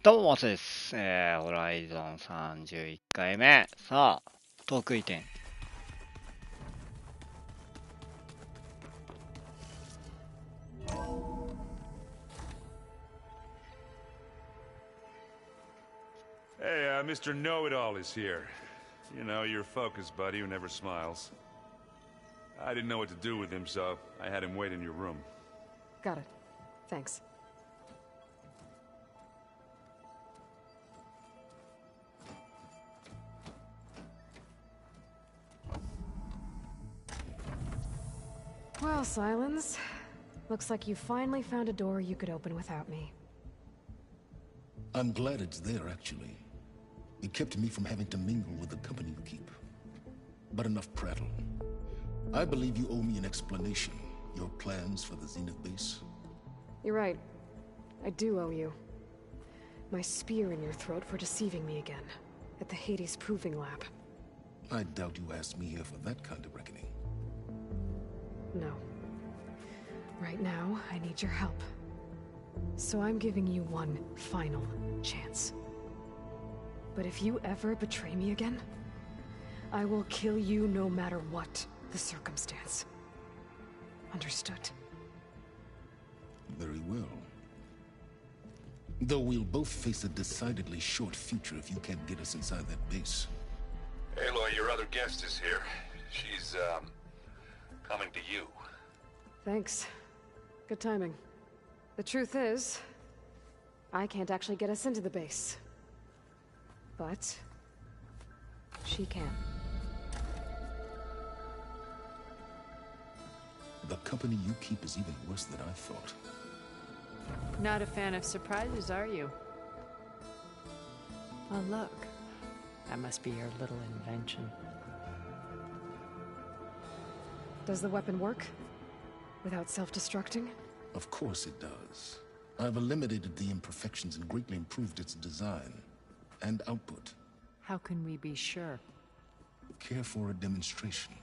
どうも、マスです。ホライゾン31回目。さあ、得意点。Hey, Mr. Know-It-All is here. You know, your focus buddy who never smiles. I didn't know what to do with him, so I had him wait in your room. Got it. Thanks. Well, Silence. Looks like you finally found a door you could open without me. I'm glad it's there, actually. It kept me from having to mingle with the company you keep. But enough prattle. I believe you owe me an explanation. Your plans for the Zenith base? You're right. I do owe you. My spear in your throat for deceiving me again. At the Hades Proving Lab. I doubt you asked me here for that kind of reckoning. No. Right now, I need your help. So I'm giving you one final chance. But if you ever betray me again, I will kill you no matter what the circumstance. Understood? Very well. Though we'll both face a decidedly short future if you can't get us inside that base. Aloy, your other guest is here. She's, coming to you. Thanks. Good timing. The truth is, I can't actually get us into the base. But she can. The company you keep is even worse than I thought. Not a fan of surprises, are you? Oh, look. That must be your little invention. Does the weapon work? Without self-destructing? Of course it does. I've eliminated the imperfections and greatly improved its design and output. How can we be sure? Care for a demonstration?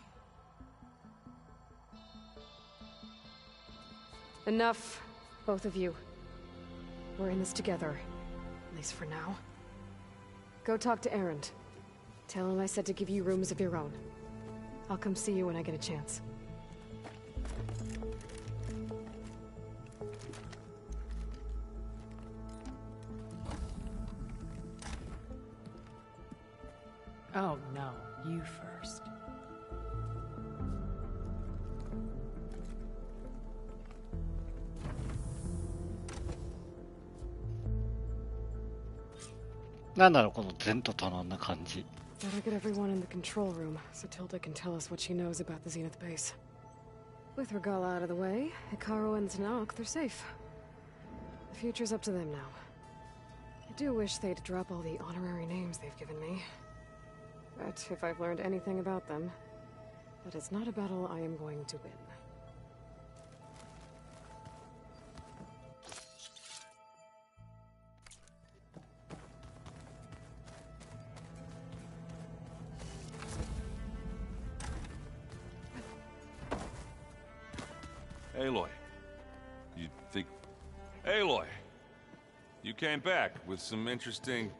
Enough, both of you. We're in this together, at least for now. Go talk to Erend. Tell him I said to give you rooms of your own. I'll come see you when I get a chance. Oh, no. You first.なんだろう、この前途多難な感じ。Better get everyone in the control room, so Tilda can tell us what she knows about the Zenith base. With Regala out of the way, Hikaru and Tanakh, they're safe. The future's up to them now. I do wish they'd drop all the honorary names they've given me. But if I've learned anything about them, that it's not a battle I am going to win. Aloy. You think... Aloy! You came back with some interesting...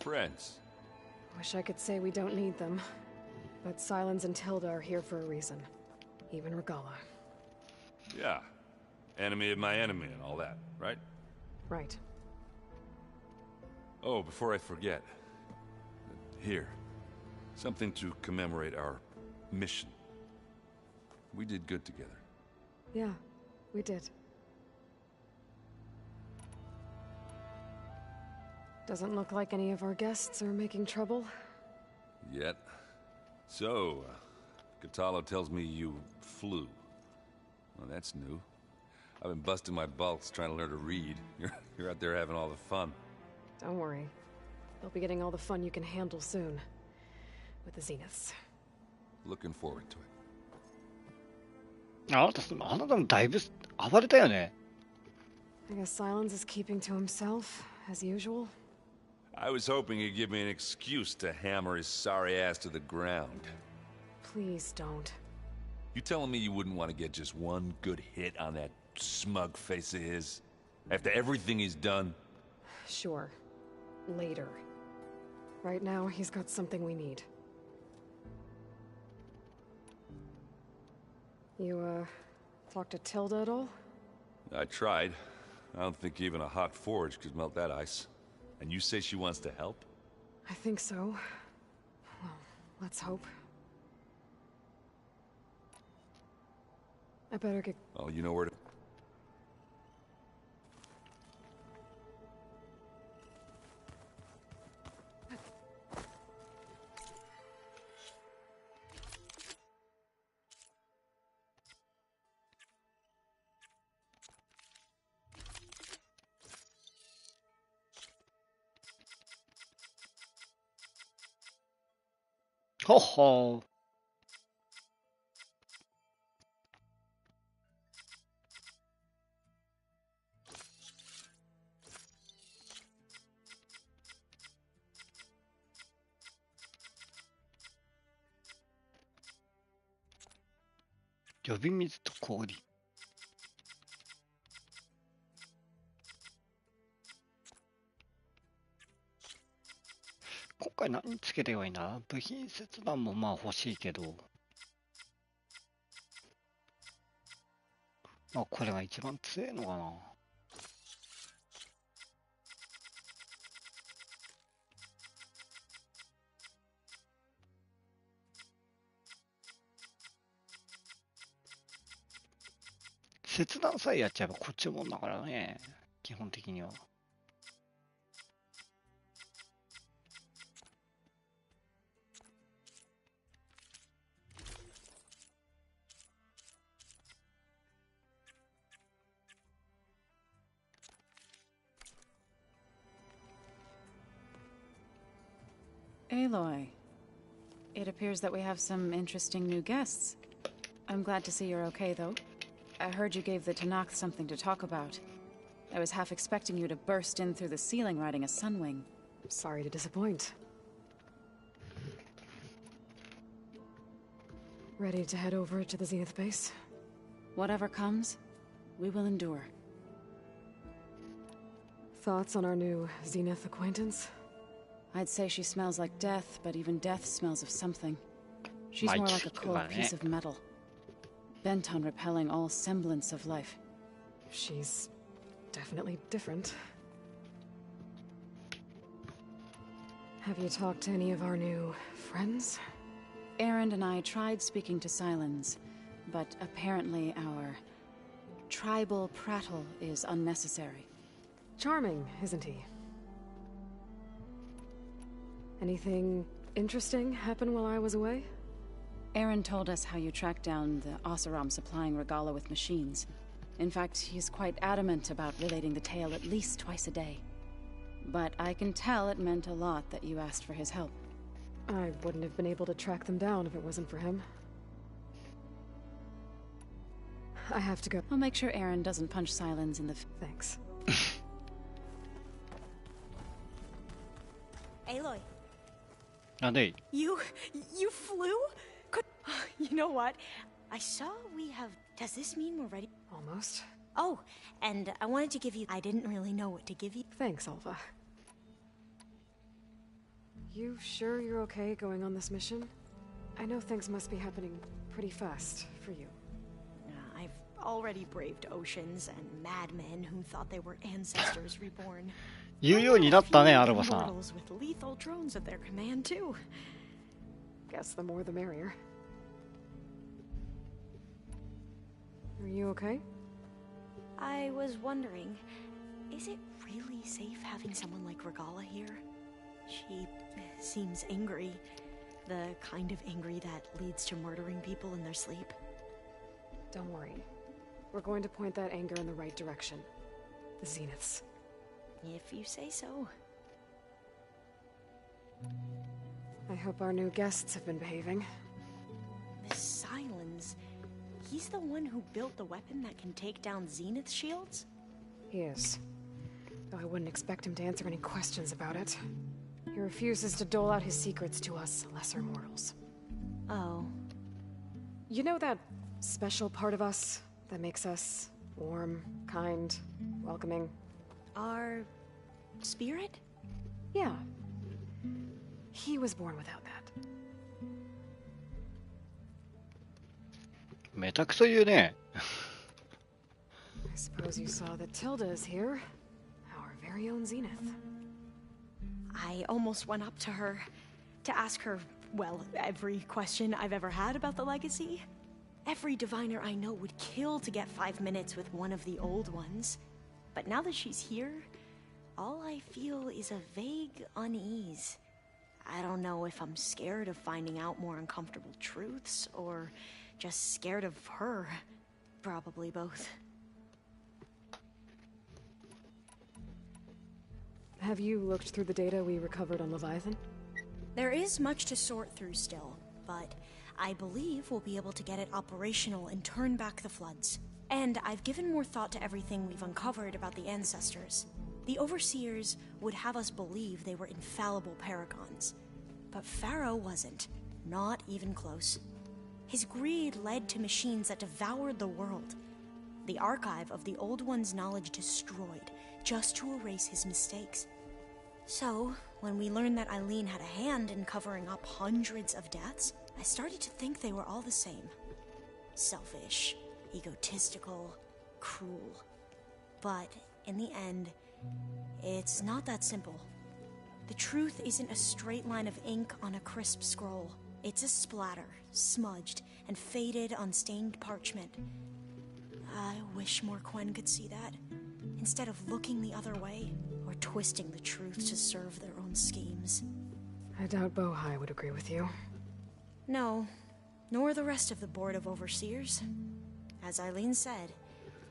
friends. Wish I could say we don't need them. But Silence and Tilda are here for a reason. Even Regala. Yeah. Enemy of my enemy and all that, right? Right. Oh, before I forget. Here. Something to commemorate our mission. We did good together. Yeah, we did. Doesn't look like any of our guests are making trouble. Yet. So, Katalo tells me you flew. Well, that's new. I've been busting my balls trying to learn to read. You're out there having all the fun. Don't worry. You'll be getting all the fun you can handle soon. With the Zeniths. Looking forward to it. あなたもだいぶ暴れたよね。I guess Silence is keeping to himself, as usual. I was hoping he'd give me an excuse to hammer his sorry ass to the ground. Please don't. You telling me you wouldn't want to get just one good hit on that smug face of his? After everything he's done? Sure. Later. Right now, he's got something we need. You, talked to Tilda at all? I tried. I don't think even a hot forge could melt that ice. And you say she wants to help? I think so. Well, let's hope. I better get... Oh, you know where to...ほっほー。呼び水と氷。今回何つければいいんだ？部品切断もまあ欲しいけど。まあこれが一番強いのかな。切断さえやっちゃえばこっちもんだからね。基本的には。Aloy, it appears that we have some interesting new guests. I'm glad to see you're okay, though. I heard you gave the Tanakh something to talk about. I was half expecting you to burst in through the ceiling riding a sunwing. Sorry to disappoint. Ready to head over to the Zenith base? Whatever comes, we will endure. Thoughts on our new Zenith acquaintance? I'd say she smells like death, but even death smells of something. She's more like a cold piece of metal, bent on repelling all semblance of life. She's definitely different. Have you talked to any of our new friends? Erend and I tried speaking to Silence, but apparently our tribal prattle is unnecessary. Charming, isn't he? Anything interesting happen while I was away? Erend told us how you tracked down the Oseram supplying Regalla with machines. In fact, he's quite adamant about relating the tale at least twice a day. But I can tell it meant a lot that you asked for his help. I wouldn't have been able to track them down if it wasn't for him. I have to go. I'll make sure Erend doesn't punch Silence in the... Thanks. Aloy. Ade. You flew? You know what? I saw we have... Does this mean we're ready? Almost. Oh, and I wanted to give you... I didn't really know what to give you. Thanks, Alva. You sure you're okay going on this mission? I know things must be happening pretty fast for you. I've already braved oceans and madmen who thought they were ancestors reborn. 言うようになったね、アルバさん。 Immortals with lethal drones at their command too. Guess the more the merrier. Are you okay? I was wondering, is it really safe having someone like Regalla here? She seems angry. The kind of angry that leads to murdering people in their sleep. Don't worry. We're going to point that anger in the right direction. The Zeniths. If you say so. I hope our new guests have been behaving. This Silence, he's the one who built the weapon that can take down Zenith shields? He is. Though I wouldn't expect him to answer any questions about it. He refuses to dole out his secrets to us lesser mortals. Oh. You know that special part of us that makes us warm, kind, welcoming? Our spirit? Yeah. He was born without that. めたくそ言うね。 I suppose you saw that Tilda is here. Our very own Zenith. I almost went up to her to ask her, well, every question I've ever had about the legacy. Every diviner I know would kill to get 5 minutes with one of the old ones. But now that she's here, all I feel is a vague unease. I don't know if I'm scared of finding out more uncomfortable truths, or just scared of her. Probably both. Have you looked through the data we recovered on Leviathan? There is much to sort through still, but I believe we'll be able to get it operational and turn back the floods. And I've given more thought to everything we've uncovered about the ancestors. The Overseers would have us believe they were infallible paragons. But Pharaoh wasn't. Not even close. His greed led to machines that devoured the world. The archive of the Old One's knowledge destroyed, just to erase his mistakes. So, when we learned that Eileen had a hand in covering up hundreds of deaths, I started to think they were all the same. Selfish, egotistical, cruel. But, in the end, it's not that simple. The truth isn't a straight line of ink on a crisp scroll. It's a splatter, smudged, and faded on stained parchment. I wish more Quen could see that, instead of looking the other way, or twisting the truth to serve their own schemes. I doubt Bohai would agree with you. No, nor the rest of the Board of Overseers. As Eileen said,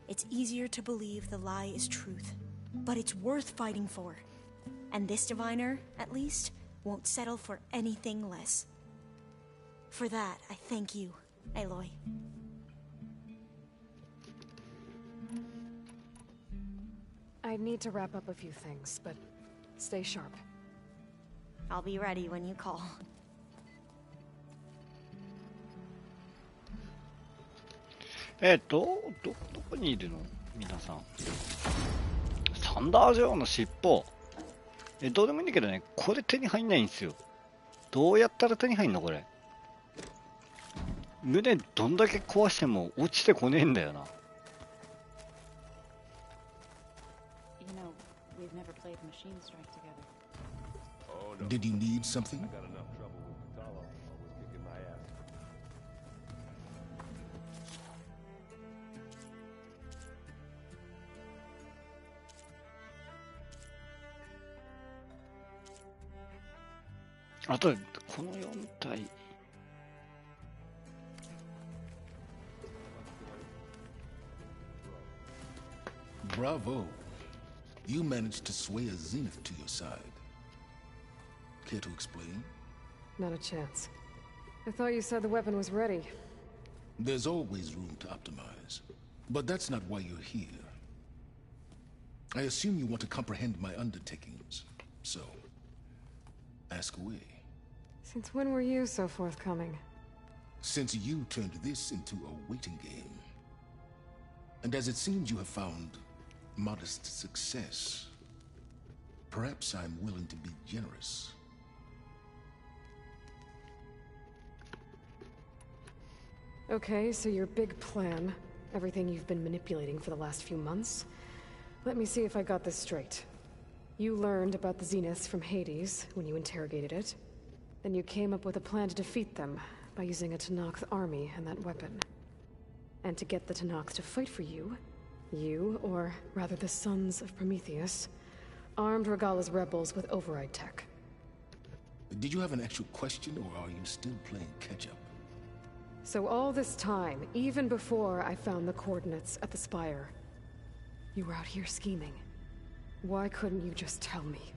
it's easier to believe the lie is truth, but it's worth fighting for. And this diviner, at least, won't settle for anything less. For that, I thank you, Aloy. I need to wrap up a few things, but stay sharp. I'll be ready when you call. どこにいるの皆さん。サンダージョーの尻尾。どうでもいいんだけどね、これ手に入んないんですよ。どうやったら手に入んのこれ。胸どんだけ壊しても落ちてこねえんだよな。You know, we've never played Machine Strike together. Oh, no. Did you need something? I got enough trouble with Katala, always kicking my ass. A あとこの4体。Bravo. You managed to sway a Zenith to your side. Care to explain? Not a chance. I thought you said the weapon was ready. There's always room to optimize. But that's not why you're here. I assume you want to comprehend my undertakings. So, ask away. Since when were you so forthcoming? Since you turned this into a waiting game. And as it seems you have found modest success, perhaps I'm willing to be generous. Okay, so your big plan, everything you've been manipulating for the last few months. Let me see if I got this straight. You learned about the Zeniths from Hades when you interrogated it. Then you came up with a plan to defeat them by using a Tenakth army and that weapon. And to get the Tenakth to fight for you, or rather the Sons of Prometheus, armed Regalla's rebels with override tech. Did you have an actual question, or are you still playing catch-up? So all this time, even before I found the coordinates at the Spire, you were out here scheming. Why couldn't you just tell me?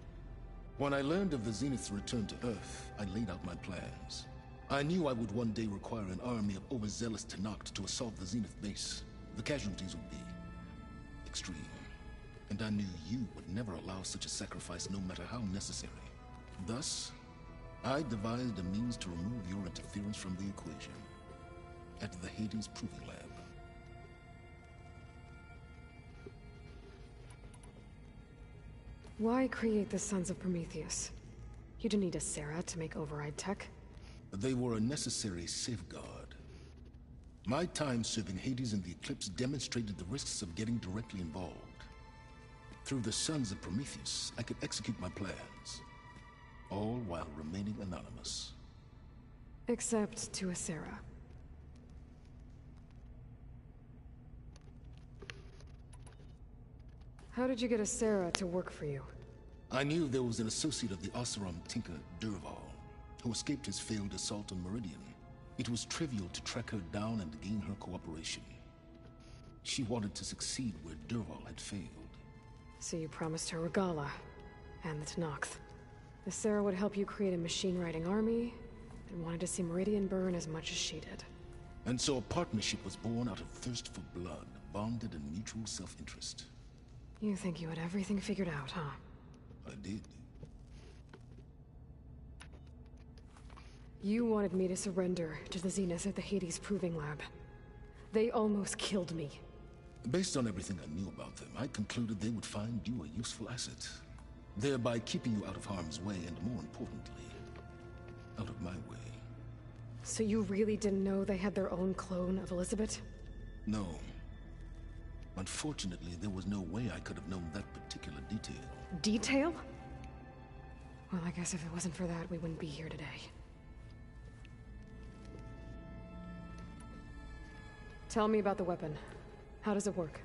When I learned of the Zenith's return to Earth, I laid out my plans. I knew I would one day require an army of overzealous Tenakth to assault the Zenith base. The casualties would be extreme. And I knew you would never allow such a sacrifice, no matter how necessary. Thus, I devised a means to remove your interference from the equation. At the Hades Proving Lab. Why create the Sons of Prometheus? You didn't need a Sarah to make override tech. They were a necessary safeguard. My time serving Hades in the Eclipse demonstrated the risks of getting directly involved. Through the Sons of Prometheus, I could execute my plans, all while remaining anonymous. Except to a Sarah. How did you get a Sarah to work for you? I knew there was an associate of the Oseram tinker, Durval, who escaped his failed assault on Meridian. It was trivial to track her down and gain her cooperation. She wanted to succeed where Durval had failed. So you promised her Regalla, and the Tenakth. The Sarah would help you create a machine-riding army, and wanted to see Meridian burn as much as she did. And so a partnership was born out of thirst for blood, bonded in mutual self-interest. You think you had everything figured out, huh? I did. You wanted me to surrender to the Zenith at the Hades Proving Lab. They almost killed me. Based on everything I knew about them, I concluded they would find you a useful asset, thereby keeping you out of harm's way and, more importantly, out of my way. So you really didn't know they had their own clone of Elizabeth? No. Unfortunately, there was no way I could have known that particular detail. Detail? Well, I guess if it wasn't for that, we wouldn't be here today. Tell me about the weapon. How does it work?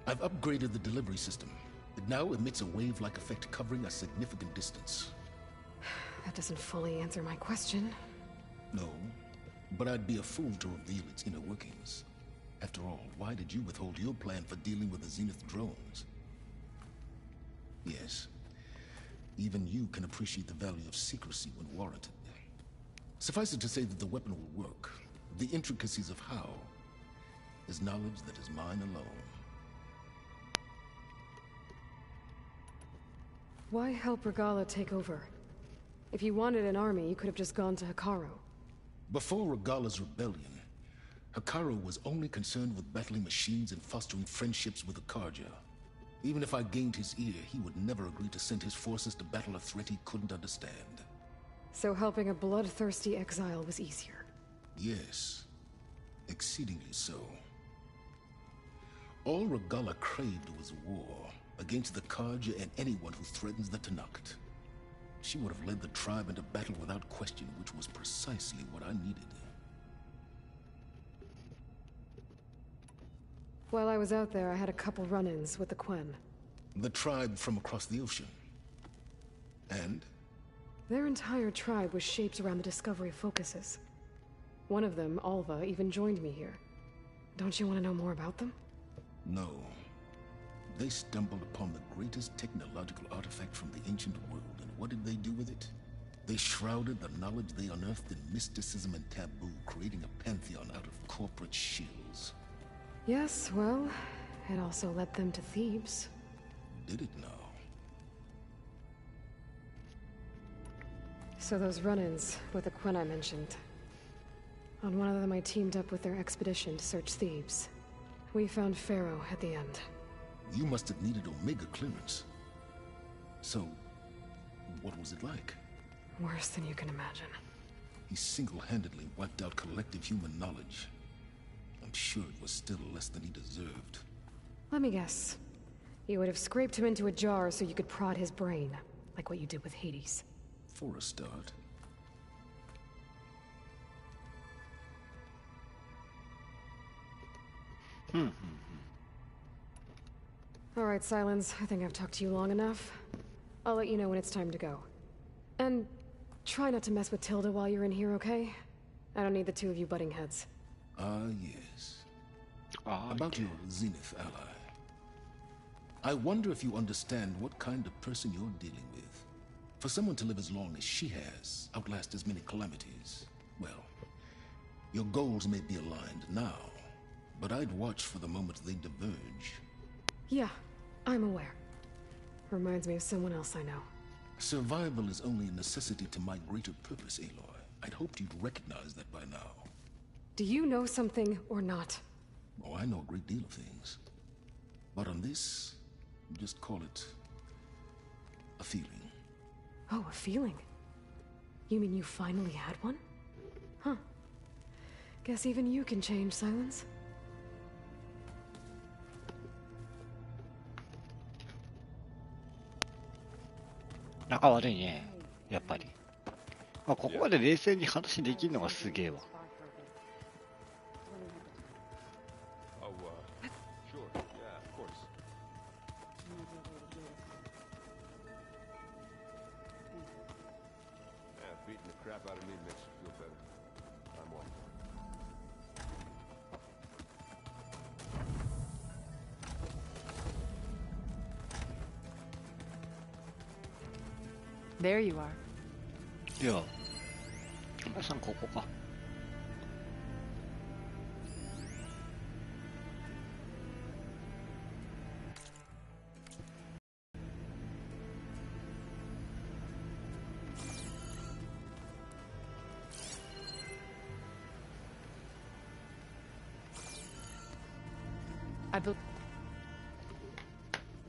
I've upgraded the delivery system. It now emits a wave-like effect covering a significant distance. That doesn't fully answer my question. No, but I'd be a fool to reveal its inner workings. After all, why did you withhold your plan for dealing with the Zenith drones? Yes, even you can appreciate the value of secrecy when warranted. Suffice it to say that the weapon will work. The intricacies of how is knowledge that is mine alone. Why help Regalla take over? If you wanted an army, you could have just gone to Hekarro. Before Regalla's rebellion, Hekarro was only concerned with battling machines and fostering friendships with the Karja. Even if I gained his ear, he would never agree to send his forces to battle a threat he couldn't understand. So helping a bloodthirsty exile was easier? Yes, exceedingly so. All Regalla craved was war against the Karja and anyone who threatens the Tenakth. She would have led the tribe into battle without question, which was precisely what I needed. While I was out there, I had a couple run-ins with the Quen. The tribe from across the ocean. And? Their entire tribe was shaped around the discovery focuses. One of them, Alva, even joined me here. Don't you want to know more about them? No. They stumbled upon the greatest technological artifact from the ancient world, and what did they do with it? They shrouded the knowledge they unearthed in mysticism and taboo, creating a pantheon out of corporate shills. Yes, well, it also led them to Thebes. Did it now? So those run-ins with the Quen I mentioned. On one of them I teamed up with their expedition to search Thebes. We found Pharaoh at the end. You must have needed Omega clearance. So, what was it like? Worse than you can imagine. He single-handedly wiped out collective human knowledge. I'm sure it was still less than he deserved. Let me guess. You would have scraped him into a jar so you could prod his brain, like what you did with Hades. For a start. Alright, Silence. I think I've talked to you long enough. I'll let you know when it's time to go. And try not to mess with Tilda while you're in here, okay? I don't need the two of you butting heads. Ah, yes. About your Zenith ally. I wonder if you understand what kind of person you're dealing with. For someone to live as long as she has, outlast as many calamities, well, your goals may be aligned now, but I'd watch for the moment they diverge. Yeah, I'm aware. Reminds me of someone else I know. Survival is only a necessity to my greater purpose, Aloy. I'd hoped you'd recognize that by now. Do you know something or not? Oh, I know a great deal of things. But on this, just call it a feeling. Oh, a feeling. You mean you finally had one? Huh. Guess even you can change, Silence. 仲悪いね、やっぱり。まあ、ここまで冷静に話できるのがすげえわ。Oh, sure. Yeah, of course. Yeah, beating the crap out of me makes you feel better. I'm one. There you are. いや、皆さんここか。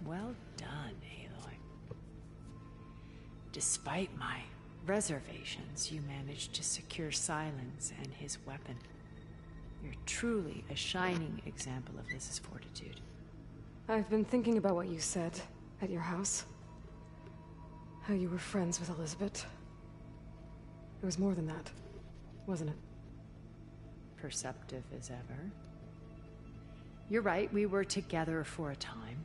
Well done, Aloy. Despite my reservations, you managed to secure Silence and his weapon. You're truly a shining example of Liz's fortitude. I've been thinking about what you said at your house. How you were friends with Elizabeth. It was more than that, wasn't it? Perceptive as ever. You're right, we were together for a time.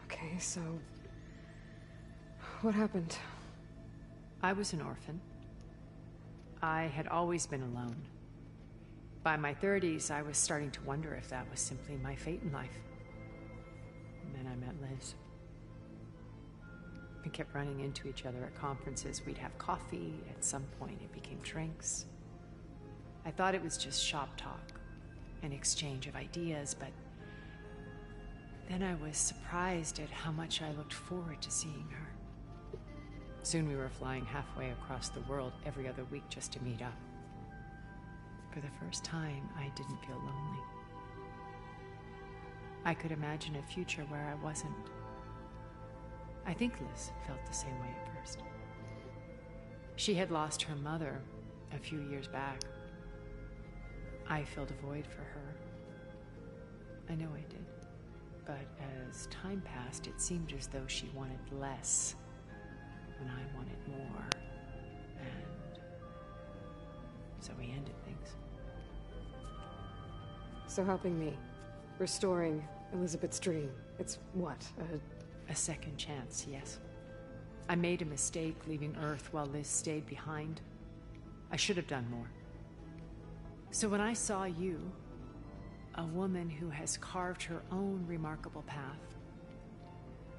Okay, so... what happened? I was an orphan. I had always been alone. By my 30s, I was starting to wonder if that was simply my fate in life. And then I met Liz. We kept running into each other at conferences. We'd have coffee. At some point, it became drinks. I thought it was just shop talk, an exchange of ideas, but then I was surprised at how much I looked forward to seeing her. Soon we were flying halfway across the world every other week just to meet up. For the first time, I didn't feel lonely. I could imagine a future where I wasn't. I think Liz felt the same way at first. She had lost her mother a few years back. I filled a void for her. I know I did. But as time passed, it seemed as though she wanted less, and I wanted more. And so we ended things. So helping me. Restoring Elizabeth's dream. It's what? A second chance, yes. I made a mistake leaving Earth while Liz stayed behind. I should have done more. So when I saw you, a woman who has carved her own remarkable path,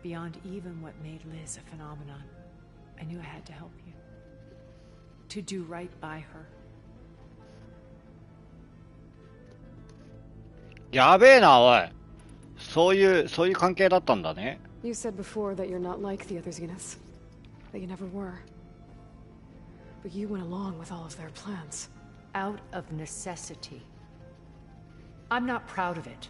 beyond even what made Liz a phenomenon, I knew I had to help you. To do right by her. やべえな、おい。そういう関係だったんだね。You said before that you're not like the other Zeniths. That you never were. But you went along with all of their plans. Out of necessity. I'm not proud of it.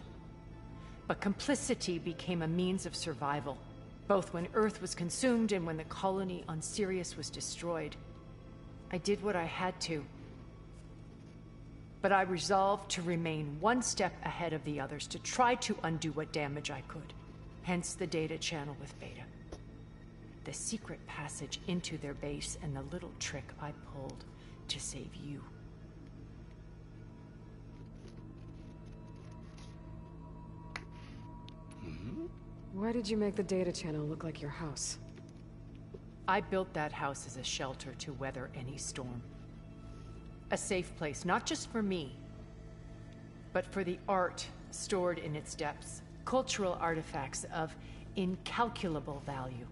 But complicity became a means of survival, both when Earth was consumed and when the colony on Sirius was destroyed. I did what I had to. But I resolved to remain one step ahead of the others, to try to undo what damage I could. Hence the data channel with Beta. The secret passage into their base and the little trick I pulled to save you. Why did you make the data channel look like your house? I built that house as a shelter to weather any storm. A safe place, not just for me, but for the art stored in its depths. Cultural artifacts of incalculable value.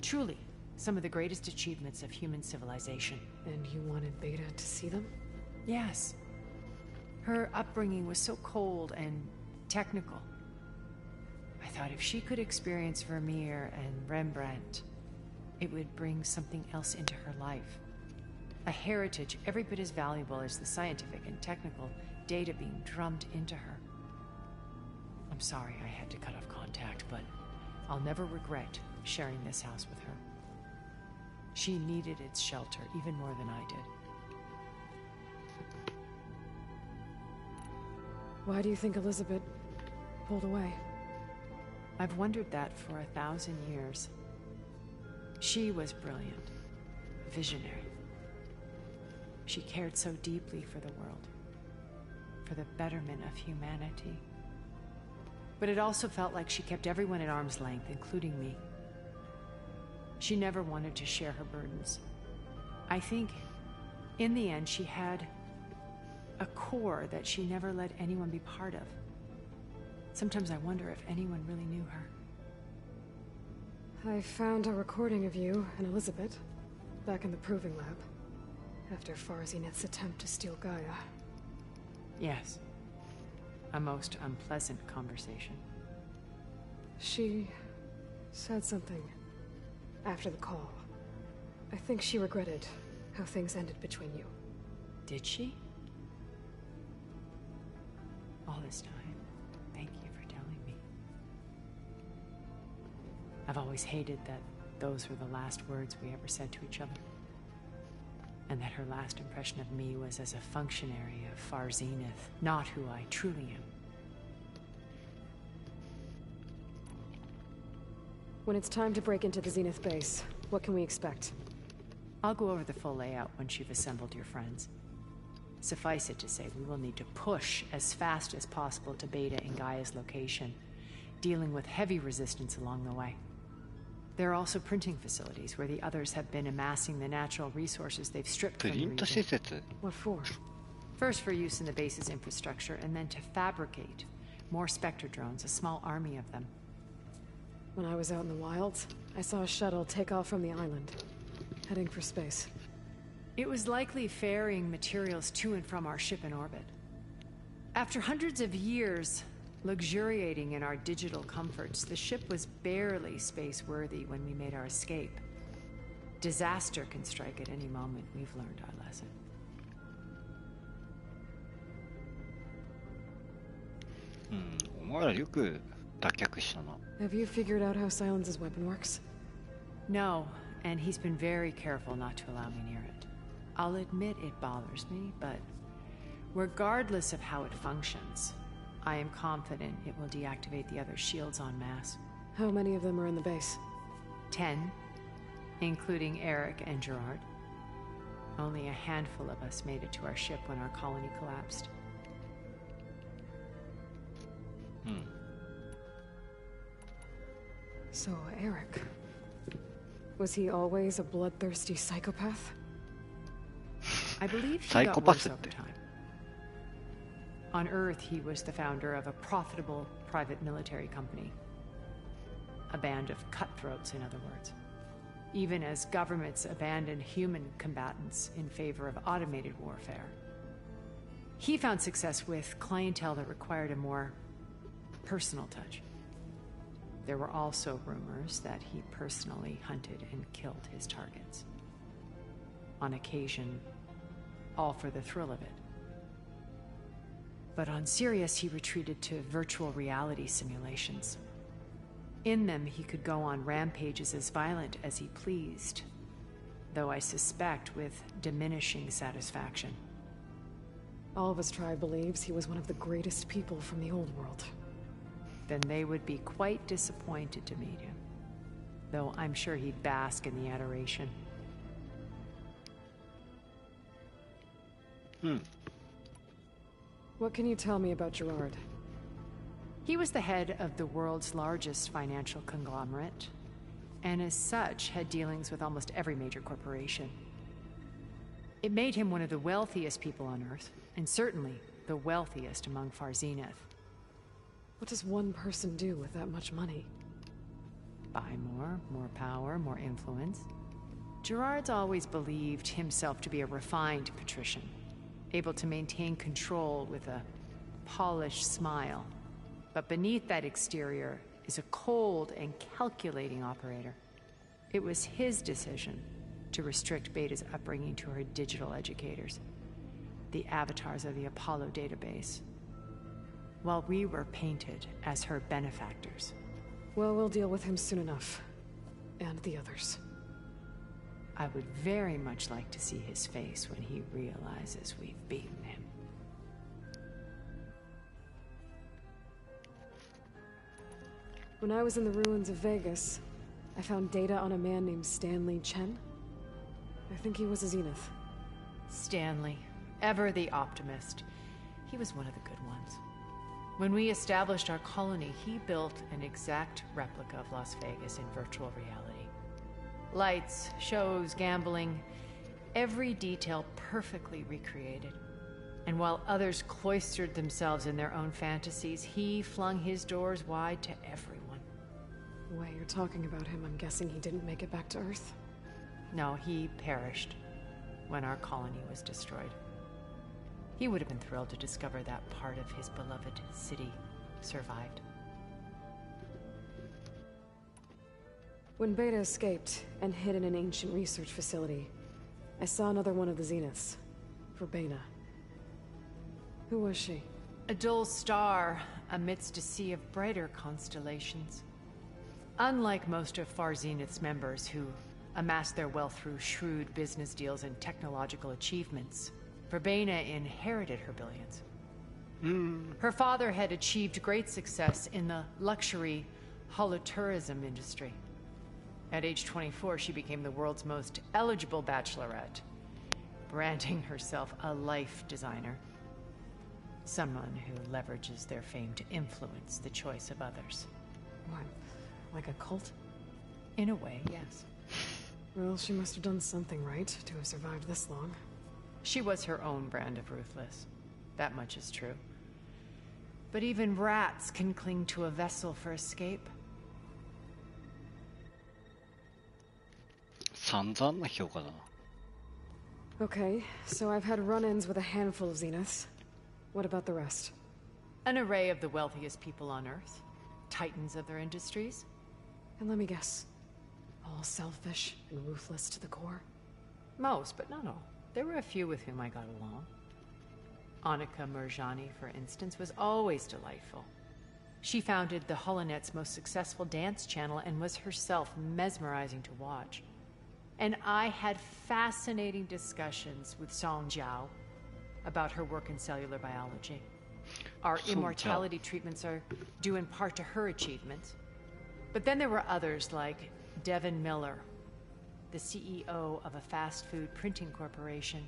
Truly, some of the greatest achievements of human civilization. And you wanted Beta to see them? Yes. Her upbringing was so cold and technical. I thought if she could experience Vermeer and Rembrandt, it would bring something else into her life. A heritage every bit as valuable as the scientific and technical data being drummed into her. I'm sorry I had to cut off contact, but I'll never regret sharing this house with her. She needed its shelter even more than I did. Why do you think Elizabeth pulled away? I've wondered that for 1,000 years. She was brilliant, visionary. She cared so deeply for the world, for the betterment of humanity. But it also felt like she kept everyone at arm's length, including me. She never wanted to share her burdens. I think, in the end, she had a core that she never let anyone be part of. Sometimes I wonder if anyone really knew her. I found a recording of you and Elizabeth back in the proving lab after Farzineth's attempt to steal Gaia. Yes. A most unpleasant conversation. She said something after the call. I think she regretted how things ended between you. Did she? All this time, thank you for telling me. I've always hated that those were the last words we ever said to each other. And that her last impression of me was as a functionary of Farzineth, not who I truly am. When it's time to break into the Zenith base, what can we expect? I'll go over the full layout once you've assembled your friends. Suffice it to say, we will need to push as fast as possible to Beta and Gaia's location, dealing with heavy resistance along the way. There are also printing facilities where the others have been amassing the natural resources they've stripped from the プリント施 region. 設 What for? First for use in the base's infrastructure, and then to fabricate more Spectre drones, a small army of them. When I was out in the wilds, I saw a shuttle take off from the island, heading for space. It was likely ferrying materials to and from our ship in orbit. After hundreds of years luxuriating in our digital comforts, the ship was barely space-worthy when we made our escape. Disaster can strike at any moment. We've learned our lesson.お前らよく脱却したな。 Have you figured out how Silence's weapon works? No, and he's been very careful not to allow me near it. I'll admit it bothers me, but regardless of how it functions, I am confident it will deactivate the other shields en masse. How many of them are in the base? 10, including Eric and Gerard. Only a handful of us made it to our ship when our colony collapsed. So, Eric. Was he always a bloodthirsty psychopath? I believe he got Psychopath worse overって。 time. On Earth, he was the founder of a profitable private military company. A band of cutthroats, in other words. Even as governments abandoned human combatants in favor of automated warfare. He found success with clientele that required a more personal touch. There were also rumors that he personally hunted and killed his targets. On occasion, all for the thrill of it. But on Sirius, he retreated to virtual reality simulations. In them, he could go on rampages as violent as he pleased, though I suspect with diminishing satisfaction. All of his tribe believes he was one of the greatest people from the old world. Then they would be quite disappointed to meet him, though I'm sure he'd bask in the adoration. What can you tell me about Gerard? He was the head of the world's largest financial conglomerate, and as such had dealings with almost every major corporation. It made him one of the wealthiest people on Earth, and certainly the wealthiest among Farzineth. What does one person do with that much money? Buy more power, more influence. Gerard's always believed himself to be a refined patrician, able to maintain control with a polished smile. But beneath that exterior is a cold and calculating operator. It was his decision to restrict Beta's upbringing to her digital educators, the avatars of the Apollo database, while we were painted as her benefactors. Well, we'll deal with him soon enough. and the others. I would very much like to see his face when he realizes we've beaten him. When I was in the ruins of Vegas, I found data on a man named Stanley Chen. I think he was a Zenith. Stanley, ever the optimist. He was one of the good ones. When we established our colony, he built an exact replica of Las Vegas in virtual reality. Lights, shows, gambling, every detail perfectly recreated. And while others cloistered themselves in their own fantasies, he flung his doors wide to everyone. The way you're talking about him, I'm guessing he didn't make it back to Earth. No, he perished when our colony was destroyed. He would have been thrilled to discover that part of his beloved city survived. When Beta escaped and hid in an ancient research facility, I saw another one of the Zeniths, Verbena. Who was she? A dull star amidst a sea of brighter constellations. Unlike most of Far Zenith's members who amassed their wealth through shrewd business deals and technological achievements, Verbena inherited her billions. Her father had achieved great success in the luxury holotourism industry. At age 24, she became the world's most eligible bachelorette, branding herself a life designer. Someone who leverages their fame to influence the choice of others. What, like a cult? In a way, yes. Well, she must have done something right to have survived this long. She was her own brand of ruthless. That much is true. But even rats can cling to a vessel for escape. 散々な評価だな。 Okay, so I've had run-ins with a handful of Zeniths. What about the rest? An array of the wealthiest people on Earth. Titans of their industries. And let me guess. All selfish and ruthless to the core? Most, but not all. There were a few with whom I got along. Annika Murjani, for instance, was always delightful. She founded the Holonet's most successful dance channel and was herself mesmerizing to watch. And I had fascinating discussions with Song Jiao about her work in cellular biology. Our Song Jiao. immortality treatments are due in part to her achievements. But then there were others like Devin Miller, the CEO of a fast food printing corporation.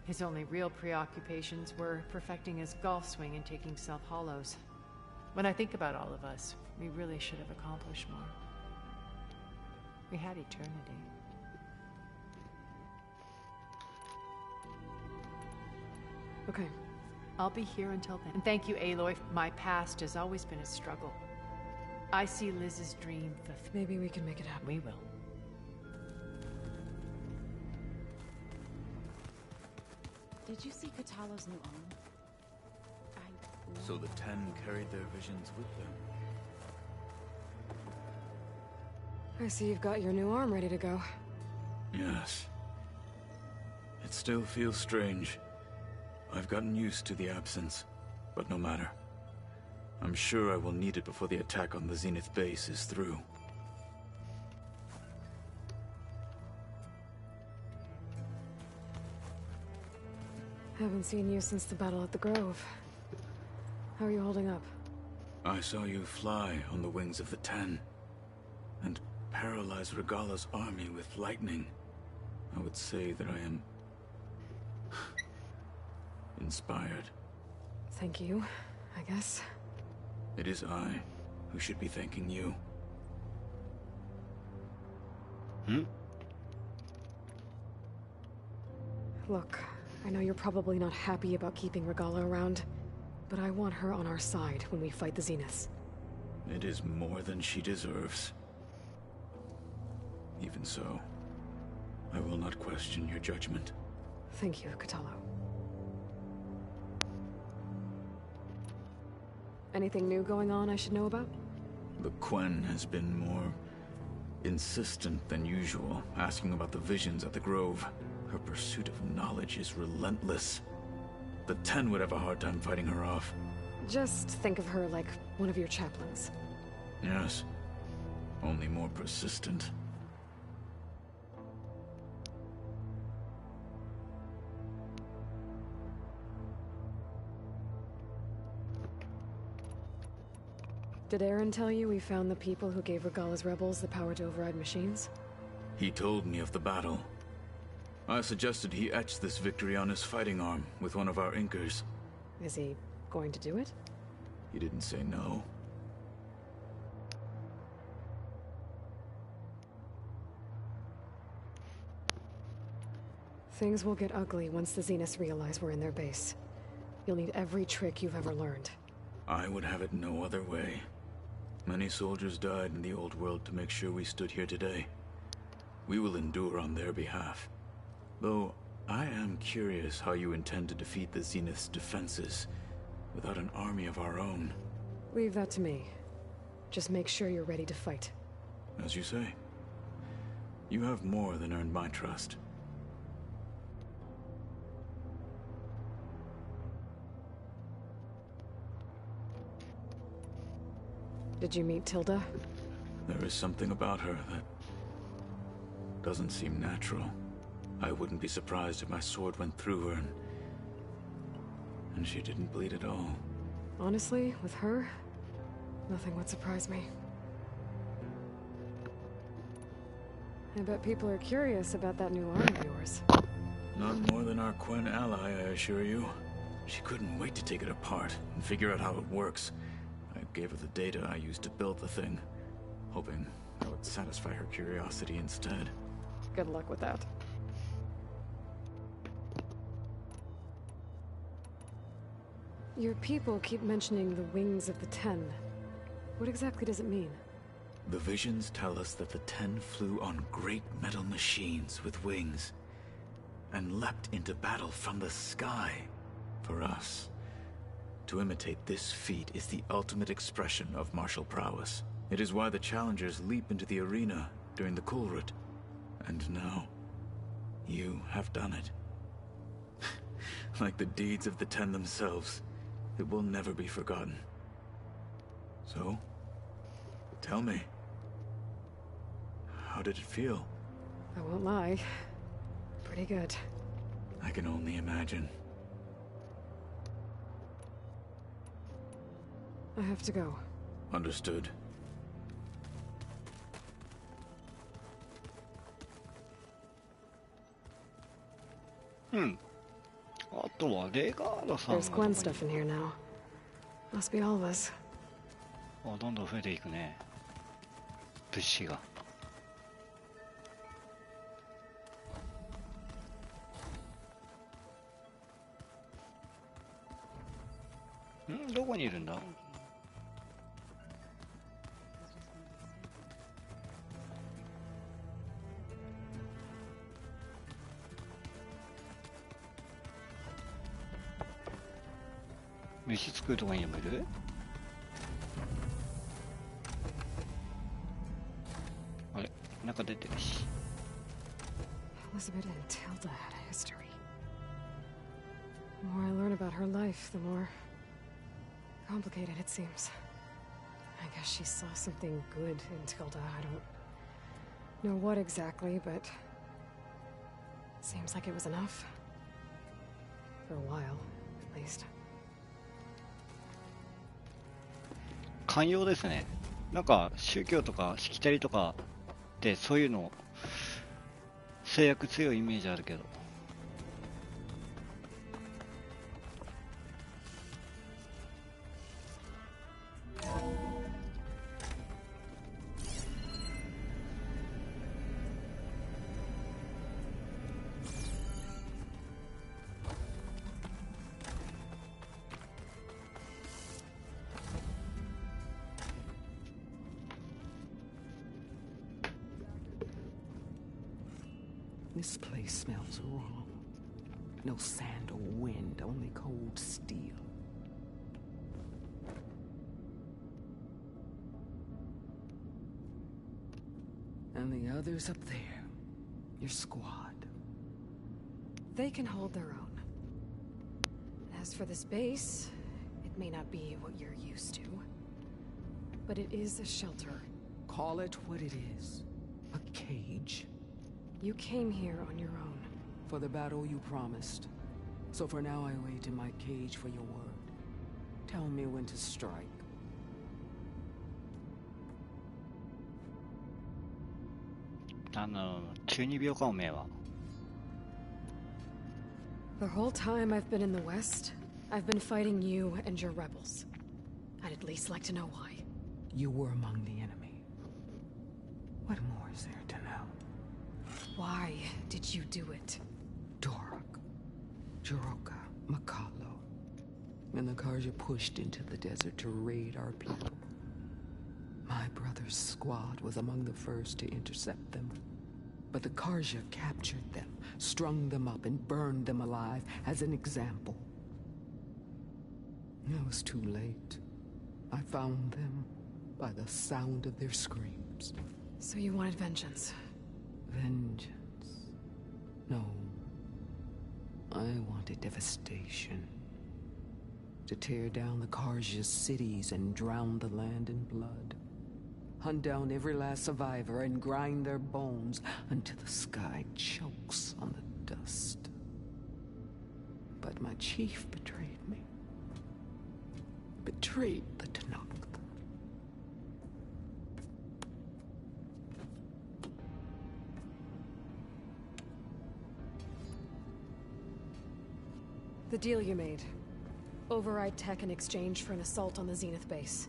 His only real preoccupations were perfecting his golf swing and taking self-hollows. When I think about all of us, we really should have accomplished more. We had eternity. Okay. I'll be here until then. And thank you, Aloy. My past has always been a struggle. I see Liz's dream fulfilled. Maybe we can make it happen. We will. Did you see Katalo's new arm? So the Ten carried their visions with them. I see you've got your new arm ready to go. Yes. It still feels strange. I've gotten used to the absence, but no matter. I'm sure I will need it before the attack on the Zenith base is through. Haven't seen you since the battle at the Grove. How are you holding up? I saw you fly on the wings of the Ten, and paralyze Regalla's army with lightning. I would say that I am inspired. Thank you, I guess. It is I who should be thanking you. Look, I know you're probably not happy about keeping Regalla around, but I want her on our side when we fight the Zeniths. It is more than she deserves. Even so, I will not question your judgment. Thank you, Katalo. Anything new going on I should know about? The Quen has been more insistent than usual, asking about the visions at the Grove. Her pursuit of knowledge is relentless. The Ten would have a hard time fighting her off. Just think of her like one of your chaplains. Yes. Only more persistent. Did Aaron tell you we found the people who gave Regalla's rebels the power to override machines? He told me of the battle. I suggested he etch this victory on his fighting arm with one of our inkers. Is he going to do it? He didn't say no. Things will get ugly once the Zeniths realize we're in their base. You'll need every trick you've ever learned. I would have it no other way. Many soldiers died in the old world to make sure we stood here today. We will endure on their behalf. Though, I am curious how you intend to defeat the Zenith's defenses without an army of our own. Leave that to me. Just make sure you're ready to fight. As you say. You have more than earned my trust. Did you meet Tilda? There is something about her that doesn't seem natural. I wouldn't be surprised if my sword went through her and she didn't bleed at all. Honestly, with her, nothing would surprise me. I bet people are curious about that new arm of yours. Not more than our Quen ally, I assure you. She couldn't wait to take it apart and figure out how it works. I gave her the data I used to build the thing, hoping that would satisfy her curiosity instead. Good luck with that. Your people keep mentioning the wings of the Ten. What exactly does it mean? The visions tell us that the Ten flew on great metal machines with wings and leapt into battle from the sky. For us, to imitate this feat is the ultimate expression of martial prowess. It is why the challengers leap into the arena during the Kulrut. And now, you have done it. Like the deeds of the Ten themselves, it will never be forgotten. So, tell me, how did it feel? I won't lie. Pretty good. I can only imagine. I have to go. Understood. Hmm. あとはレガーラさん There's Gwen stuff in here now. Must be all of us. あ、どんどん増えていくね。物資が。どこにいるんだ？飯作るとこにでもいる？あれ、なんか出てるし。Elizabeth and Tilda had a history. The more I learn about her life, the more complicated it seems. I guess she saw something good in Tilda. I don't know what exactly, but seems like it was enough. For a while, at least. 寛容ですね。なんか宗教とかしきたりとかってそういうの制約強いイメージあるけど。This place smells wrong. No sand or wind, only cold steel. And the others up there, your squad. They can hold their own. As for this base, it may not be what you're used to, but it is a shelter. Call it what it is. A cage. You came here on your own. For the battle you promised. So for now I wait in my cage for your word. Tell me when to strike. 中二病かおめえは。The whole time I've been in the West, I've been fighting you and your rebels. I'd at least like to know why. You were among the enemy. What more is there to know? Why did you do it? Dorok, Jiroka, Makalo, and the Karja pushed into the desert to raid our people. My brother's squad was among the first to intercept them. But the Karja captured them, strung them up, and burned them alive as an example. It was too late. I found them by the sound of their screams. So you wanted vengeance? Vengeance? No. I wanted devastation. To tear down the Karja's cities and drown the land in blood. Hunt down every last survivor and grind their bones until the sky chokes on the dust. But my chief betrayed me. Betrayed the Tanakh. The deal you made. Override tech in exchange for an assault on the Zenith base.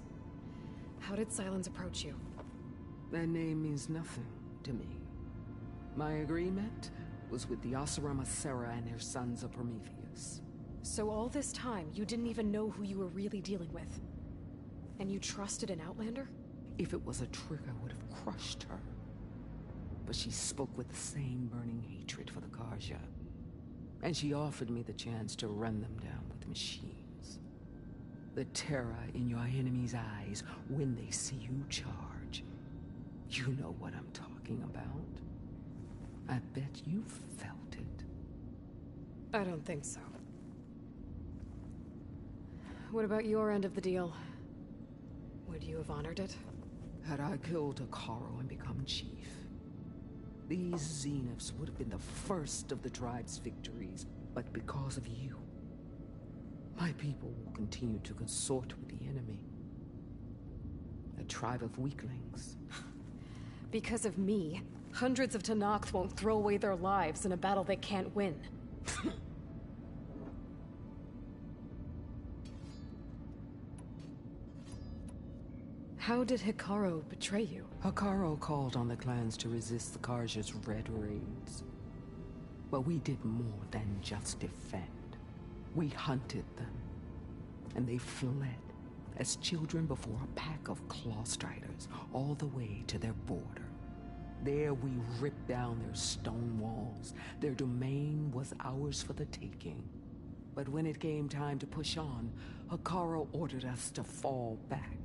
How did Silence approach you? That name means nothing to me. My agreement was with the Oseram Asera and their sons of Prometheus. So all this time, you didn't even know who you were really dealing with? And you trusted an Outlander? If it was a trick, I would have crushed her. But she spoke with the same burning hatred for the Karja. And she offered me the chance to run them down with machines. The terror in your enemy's eyes when they see you charge. You know what I'm talking about. I bet you felt it. I don't think so. What about your end of the deal? Would you have honored it? Had I killed Akaro and become chief, these Zeniths would have been the first of the tribe's victories. But because of you, my people will continue to consort with the enemy. A tribe of weaklings. Because of me, hundreds of Tanakh won't throw away their lives in a battle they can't win. How did Hikaru betray you? Hikaru called on the clans to resist the Karja's red raids. But we did more than just defend. We hunted them. And they fled as children before a pack of claw striders all the way to their border. There we ripped down their stone walls. Their domain was ours for the taking. But when it came time to push on, Hikaru ordered us to fall back.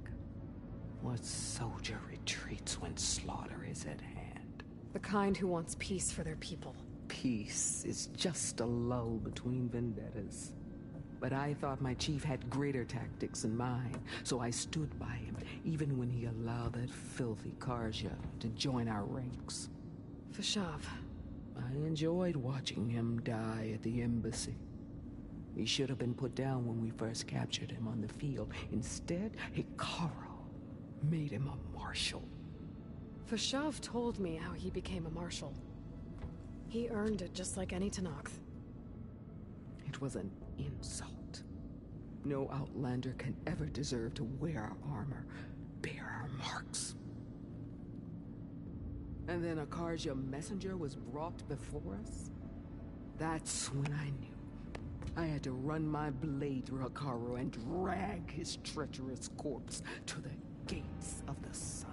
What soldier retreats when slaughter is at hand? The kind who wants peace for their people. Peace is just a lull between vendettas. But I thought my chief had greater tactics in mind, so I stood by him, even when he allowed that filthy Karja to join our ranks. Fashav. I enjoyed watching him die at the embassy. He should have been put down when we first captured him on the field. Instead, Hikaru made him a marshal. Fashav told me how he became a marshal. He earned it just like any Tanakh. It was an insult. No Outlander can ever deserve to wear our armor, bear our marks. And then a Karja messenger was brought before us? That's when I knew. I had to run my blade through Hikaru and drag his treacherous corpse to the gates of the sun.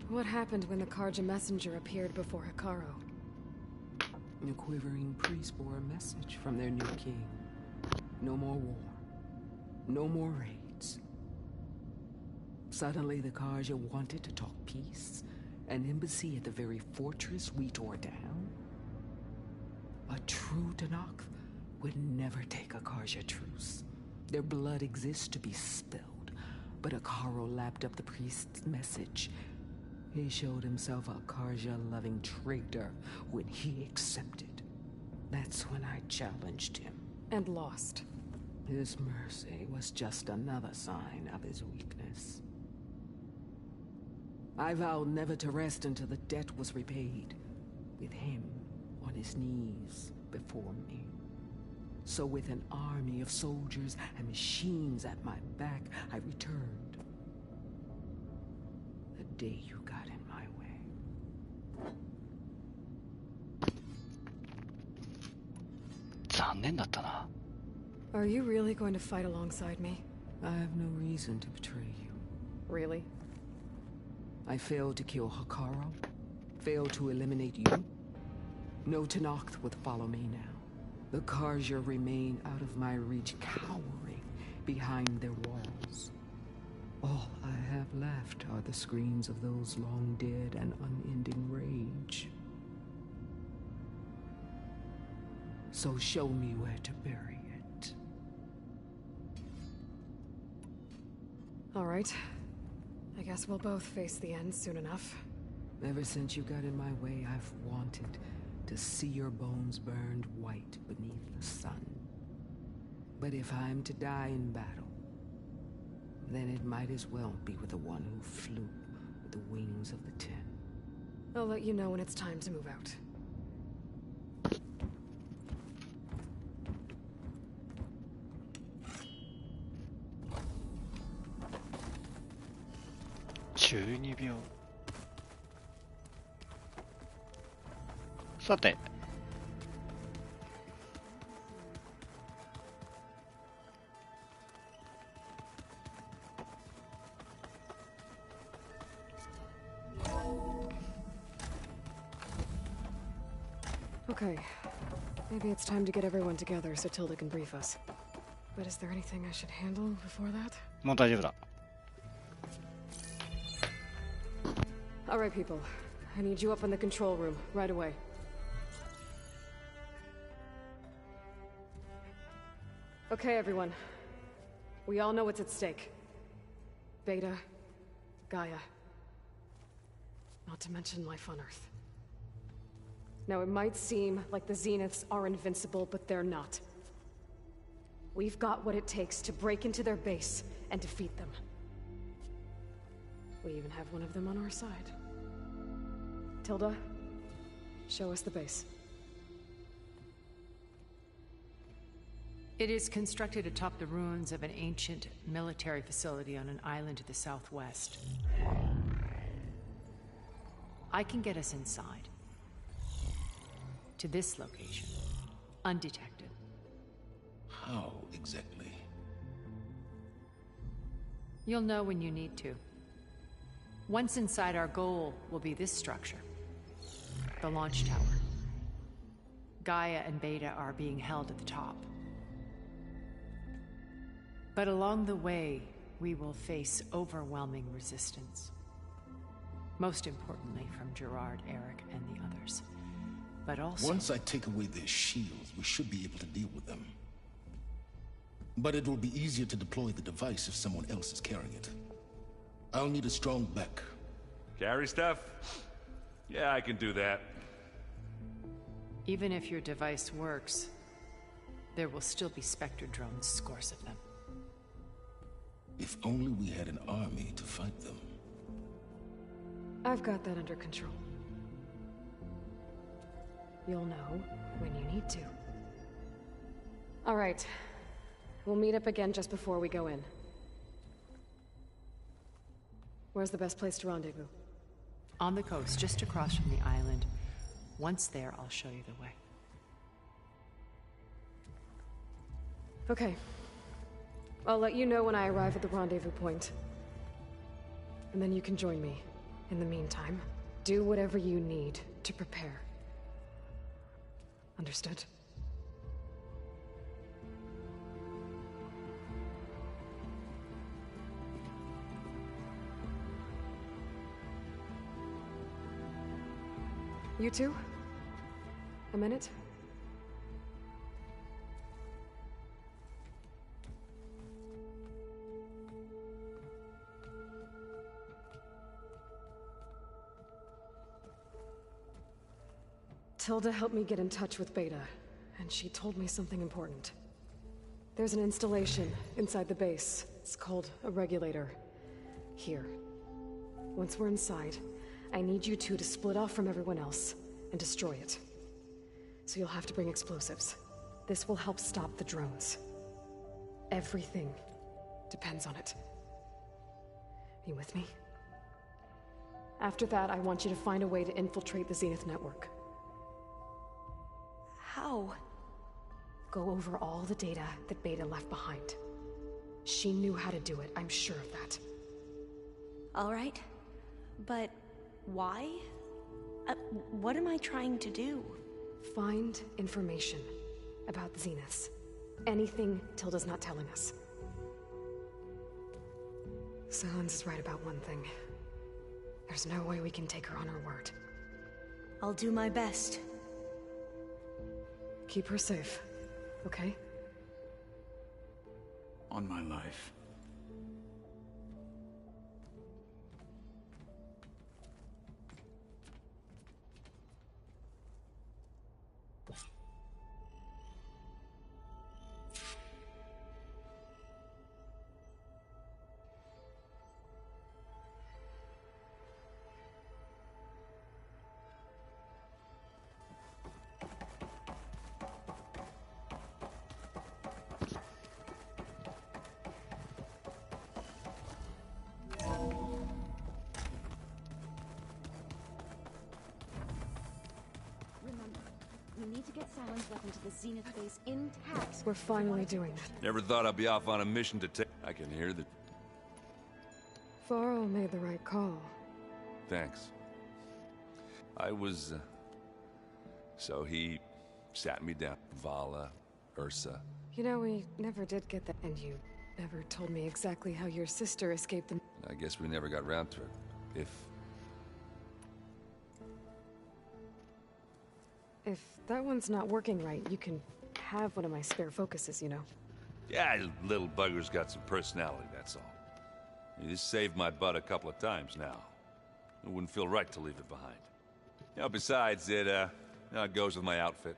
What happened when the Karja messenger appeared before Hikaru? The quivering priest bore a message from their new king. No more war. No more raids. Suddenly the Karja wanted to talk peace. An embassy at the very fortress we tore down. A true Tanakh would never take a Karja truce. Their blood exists to be spilled. But Hikaru lapped up the priest's message. He showed himself a Karja-loving traitor when he accepted. That's when I challenged him. And lost. His mercy was just another sign of his weakness. I vowed never to rest until the debt was repaid, with him on his knees before me. So with an army of soldiers and machines at my back, I returned. The day you got in my way. 残念だったな。 Are you really going to fight alongside me? I have no reason to betray you. Really? I failed to kill Hikaru, failed to eliminate you. No Tenakth would follow me now. The Karja remain out of my reach, cowering behind their walls. All I have left are the screams of those long dead and unending rage. So show me where to bury it. All right. I guess we'll both face the end soon enough. Ever since you got in my way, I've wanted to see your bones burned white beneath the sun. But if I'm to die in battle, then it might as well be with the one who flew with the wings of the Ten. I'll let you know when it's time to move out.12秒。さて。Okay. Maybe it's time to get everyone together so Tilda can brief us. But is there anything I should handle before that? もう大丈夫だ。 All right, people. I need you up in the control room, right away. Okay, everyone. We all know what's at stake. Beta, Gaia. Not to mention life on Earth. Now, it might seem like the Zeniths are invincible, but they're not. We've got what it takes to break into their base and defeat them. We even have one of them on our side. Tilda, show us the base. It is constructed atop the ruins of an ancient military facility on an island to the southwest. I can get us inside. To this location, undetected. How exactly? You'll know when you need to. Once inside, our goal will be this structure. The launch tower. Gaia and Beta are being held at the top. But along the way, we will face overwhelming resistance. Most importantly from Gerard, Eric, and the others. But also... Once I take away their shields, we should be able to deal with them. But it will be easier to deploy the device if someone else is carrying it. I'll need a strong back. Carry stuff? Yeah, I can do that. Even if your device works, there will still be Spectre drones, scores of them. If only we had an army to fight them. I've got that under control. You'll know when you need to. All right. We'll meet up again just before we go in. Where's the best place to rendezvous? On the coast, just across from the island. Once there, I'll show you the way. Okay. I'll let you know when I arrive at the rendezvous point. And then you can join me. In the meantime, do whatever you need to prepare. Understood? You two? A minute? Tilda helped me get in touch with Beta, and she told me something important. There's an installation inside the base. It's called a regulator. Here. Once we're inside, I need you two to split off from everyone else and destroy it. So you'll have to bring explosives. This will help stop the drones. Everything depends on it. Are you with me? After that, I want you to find a way to infiltrate the Zenith network. How? Go over all the data that Beta left behind. She knew how to do it, I'm sure of that. All right. But why? What am I trying to do? Find information about the Zeniths. Anything Tilda's not telling us. Silence is right about one thing. There's no way we can take her on her word. I'll do my best. Keep her safe, okay? On my life. We need to get Silence weapon to the Zenith base intact. We're finally doing that. Never thought I'd be off on a mission to take... I can hear the... Varro made the right call. Thanks. I was... So he sat me down. Vala, Ursa. You know, we never did get that, and you never told me exactly how your sister escaped the... I guess we never got round to it. If that one's not working right, you can have one of my spare focuses, you know. Yeah, little bugger's got some personality, that's all. This saved my butt a couple of times now. It wouldn't feel right to leave it behind. You know, besides, it goes with my outfit.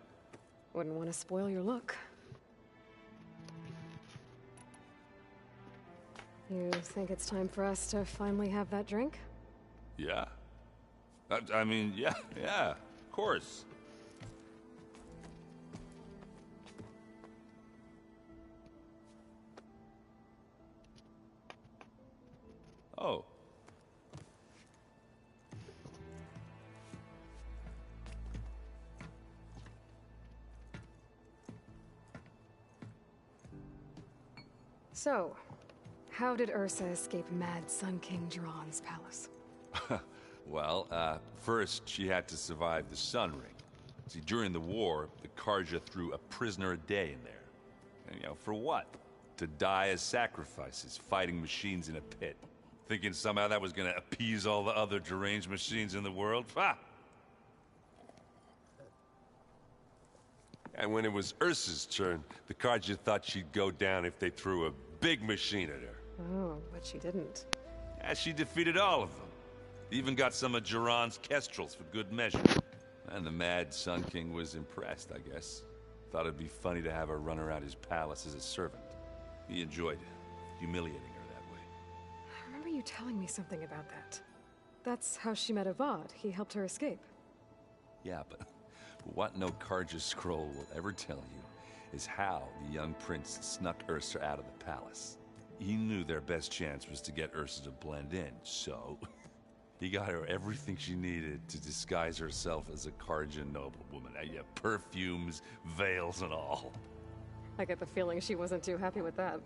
Wouldn't want to spoil your look. You think it's time for us to finally have that drink? Yeah? I mean, yeah, of course. Oh. So, how did Ursa escape Mad Sun King Jiran's palace? Well, first she had to survive the Sun Ring. See, during the war, the Karja threw a prisoner a day in there. And, you know, for what? To die as sacrifices, fighting machines in a pit. Thinking somehow that was gonna appease all the other deranged machines in the world? Ha! And when it was Ursa's turn, the Karja thought she'd go down if they threw a big machine at her. Oh, but she didn't. And she defeated all of them. Even got some of Jiran's kestrels for good measure. And the Mad Sun King was impressed, I guess. Thought it'd be funny to have her run around his palace as a servant. He enjoyed humiliating her that way. I remember you telling me something about that. That's how she met Avad. He helped her escape. Yeah, but what no Karja scroll will ever tell you is how the young prince snuck Ursa out of the palace. He knew their best chance was to get Ursa to blend in, so he got her everything she needed to disguise herself as a Karja noblewoman. Yeah, perfumes, veils, and all. I get the feeling she wasn't too happy with that.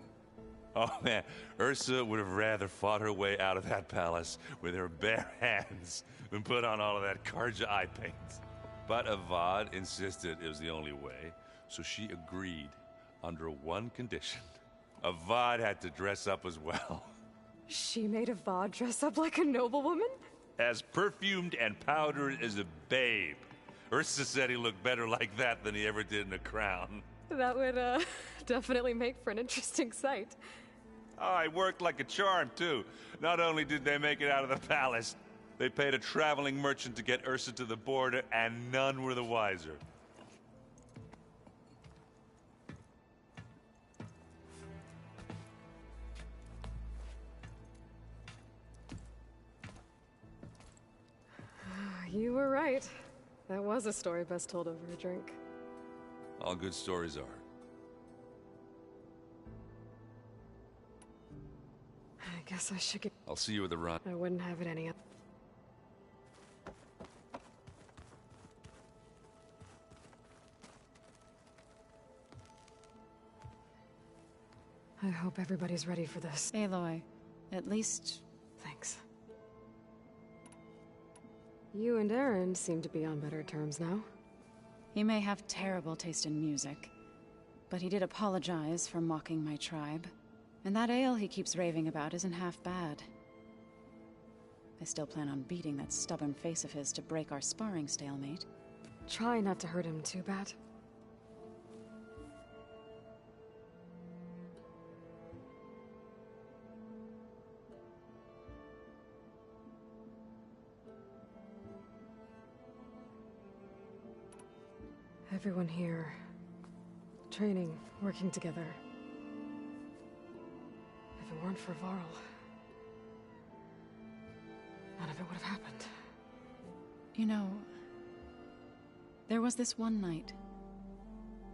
Oh man, Ursa would have rather fought her way out of that palace with her bare hands than put on all of that Karja eye paint. But Avad insisted it was the only way, so she agreed under one condition. Avad had to dress up as well. She made Avad dress up like a noblewoman? As perfumed and powdered as a babe. Ursa said he looked better like that than he ever did in a crown. That would, definitely make for an interesting sight. Oh, it worked like a charm, too. Not only did they make it out of the palace, they paid a traveling merchant to get Ursa to the border, and none were the wiser. were right. That was a story best told over a drink. All good stories are. I guess I should get... I'll see you at the run. I wouldn't have it any other... I hope everybody's ready for this. Aloy, at least... Thanks. You and Aaron seem to be on better terms now. He may have terrible taste in music, but he did apologize for mocking my tribe. And that ale he keeps raving about isn't half bad. I still plan on beating that stubborn face of his to break our sparring stalemate. Try not to hurt him too bad. Everyone here, training, working together. If it weren't for Varl, none of it would have happened. You know, there was this one night,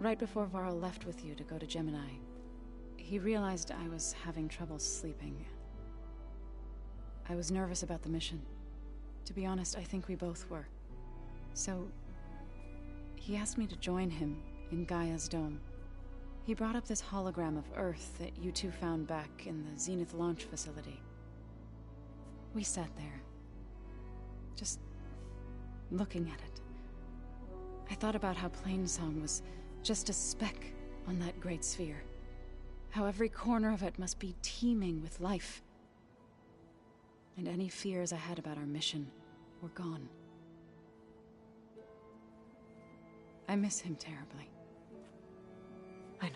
right before Varl left with you to go to Gemini. He realized I was having trouble sleeping. I was nervous about the mission. To be honest, I think we both were. So, he asked me to join him in Gaia's dome. He brought up this hologram of Earth that you two found back in the Zenith launch facility. We sat there, just looking at it. I thought about how Plainsong was just a speck on that great sphere. How every corner of it must be teeming with life. And any fears I had about our mission were gone. I miss him terribly. I know.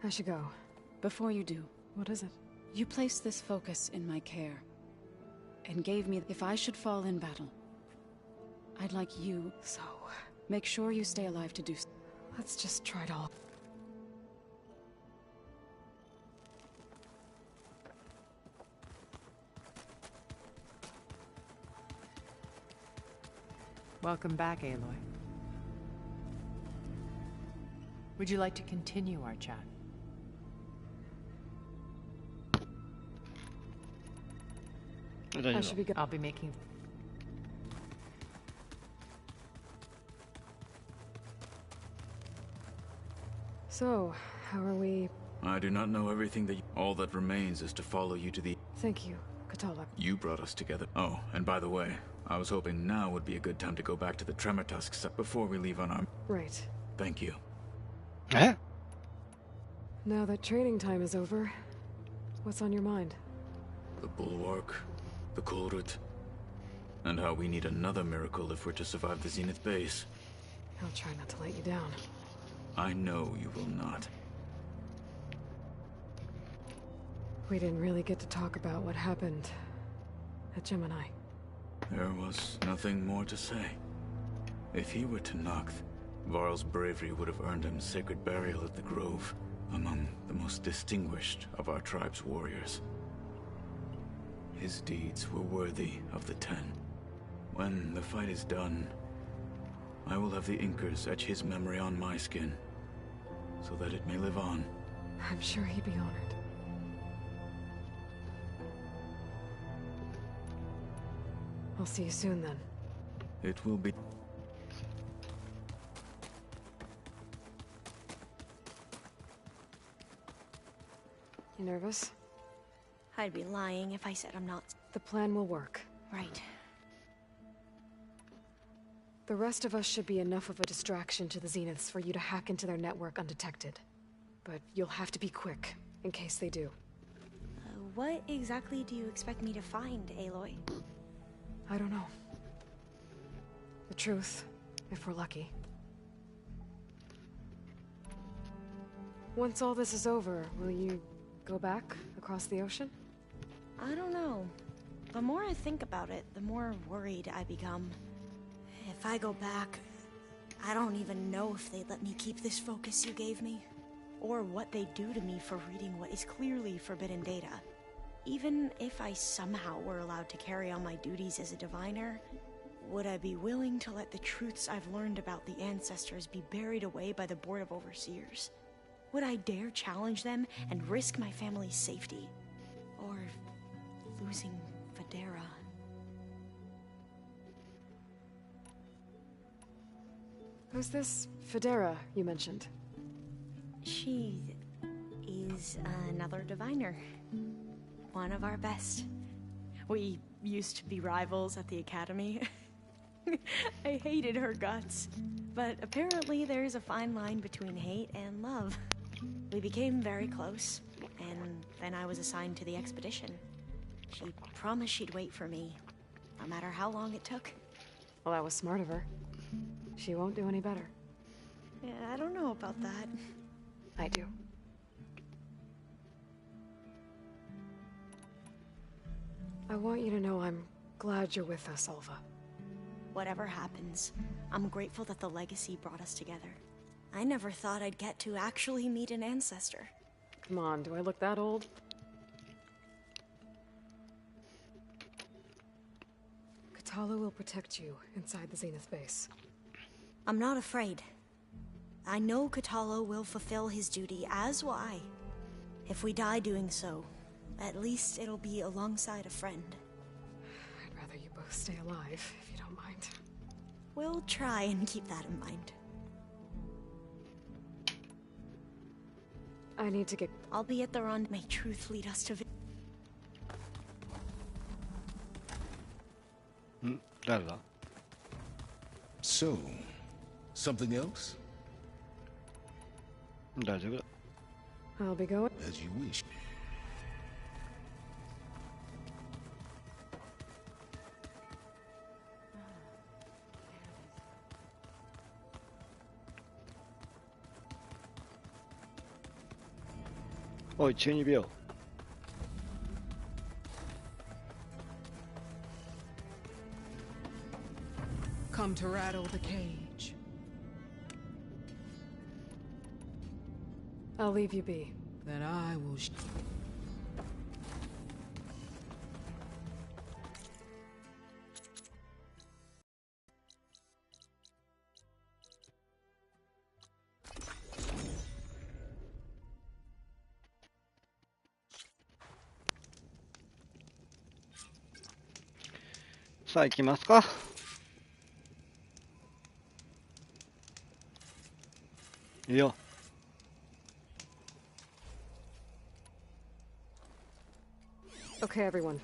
I should go. Before you do, What is it? you placed this focus in my care, and gave me, if I should fall in battle, I'd like you, So, make sure you stay alive to do so. let's just try it all. Welcome back, Aloy. Would you like to continue our chat? I should be go- I'll be making... So, how are we... I do not know everything that all that remains is to follow you to the... Thank you, Katala. You brought us together. Oh, and by the way, I was hoping now would be a good time to go back to the Tremor Tusks before we leave on our... Right. Thank you. Eh? Now that training time is over, what's on your mind? The Bulwark, the Kulrut, and how we need another miracle if we're to survive the Zenith base. I'll try not to let you down. I know you will not. We didn't really get to talk about what happened at Gemini. There was nothing more to say. If he were to Noct, Varl's bravery would have earned him sacred burial at the Grove, among the most distinguished of our tribe's warriors. His deeds were worthy of the Ten. When the fight is done, I will have the Inkers etch his memory on my skin, so that it may live on. I'm sure he'd be honored. I'll see you soon then. It will be... You nervous? I'd be lying if I said I'm not. The plan will work. Right. The rest of us should be enough of a distraction to the Zeniths for you to hack into their network undetected. But you'll have to be quick, in case they do. What exactly do you expect me to find, Aloy? I don't know. The truth, if we're lucky. Once all this is over, will you go back across the ocean? I don't know. The more I think about it, the more worried I become. If I go back, I don't even know if they'd let me keep this focus you gave me. or what they'd do to me for reading what is clearly forbidden data. Even if I somehow were allowed to carry on my duties as a diviner, would I be willing to let the truths I've learned about the ancestors be buried away by the Board of Overseers? Would I dare challenge them and risk my family's safety? Or losing Federa? Who's this Federa you mentioned? She is another diviner. One of our best. We used to be rivals at the academy. I hated her guts. But apparently there's a fine line between hate and love. We became very close, and then I was assigned to the expedition. She promised she'd wait for me, no matter how long it took. Well, that was smart of her. She won't do any better. Yeah, I don't know about that. I do. I want you to know I'm glad you're with us, Alva. Whatever happens, I'm grateful that the legacy brought us together. I never thought I'd get to actually meet an ancestor. Come on, do I look that old? Katala will protect you inside the Zenith base. I'm not afraid. I know Katala will fulfill his duty, as will I. If we die doing so, at least it'll be alongside a friend. I'd rather you both stay alive, if you don't mind. We'll try and keep that in mind. I need to get... I'll be at the run. May truth lead us to... 誰だ So, something else? 大丈夫だ I'll be going. As you wish.おい12秒 Come to rattle the cage. I'll leave you be. Then I will.さあ行きますか いいよ Okay, everyone.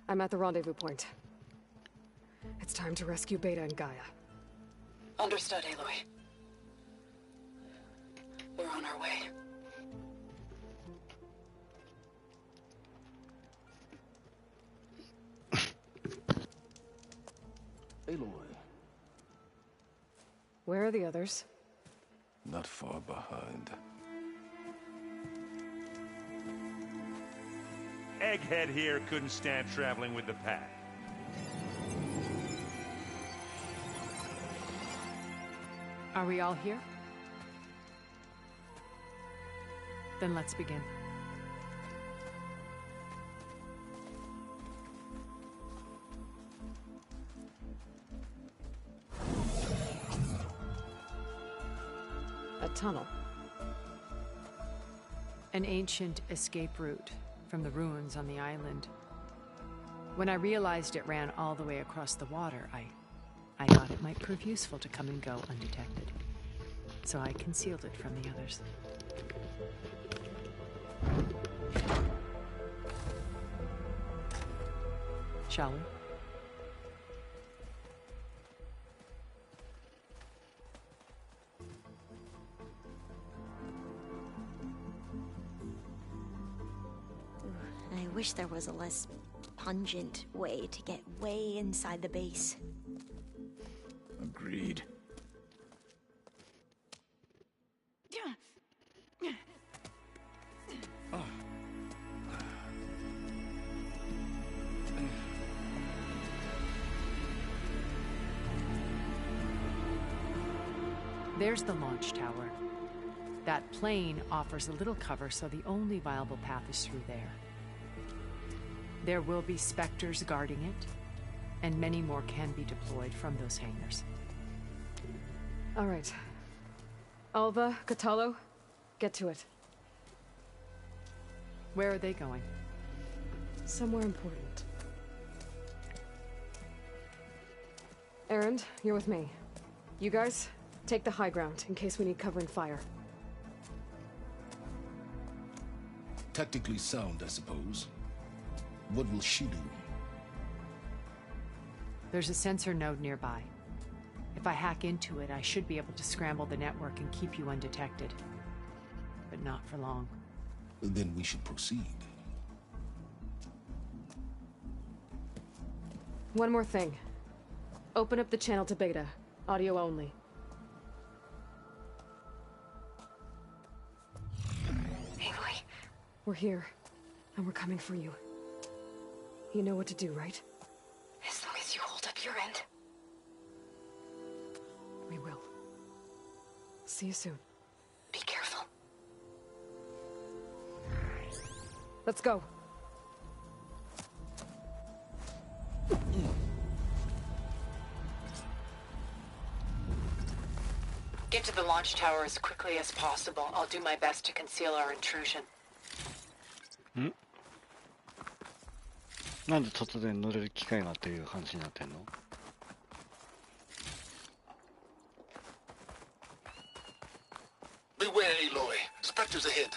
I'm at the rendezvous point. It's time to rescue Beta and Gaia. Understood, Aloy. We're on our way. Aloy, Where are the others? not far behind. Egghead here couldn't stand traveling with the pack. Are we all here? Then let's begin. A tunnel. An ancient escape route from the ruins on the island. When I realized it ran all the way across the water, I thought it might prove useful to come and go undetected. So I concealed it from the others. Shall we? I wish there was a less pungent way to get way inside the base. Agreed. There's the launch tower. That plane offers a little cover, so the only viable path is through there. There will be Spectres guarding it, and many more can be deployed from those hangars. All right. Alva, Catalo, get to it. Where are they going? Somewhere important. Erend, you're with me. You guys, take the high ground in case we need covering fire. Tactically sound, I suppose. What will she do? There's a sensor node nearby. If I hack into it, I should be able to scramble the network and keep you undetected. But not for long. Then we should proceed. One more thing. Open up the channel to Beta. Audio only. Aloy. We're here, and we're coming for you. You know what to do, right? As long as you hold up your end. We will. See you soon. Be careful. Let's go. Get to the launch tower as quickly as possible. I'll do my best to conceal our intrusion. なんで突然乗れる機会がっていう話になってんの？ Beware, Aloy. Spectres ahead.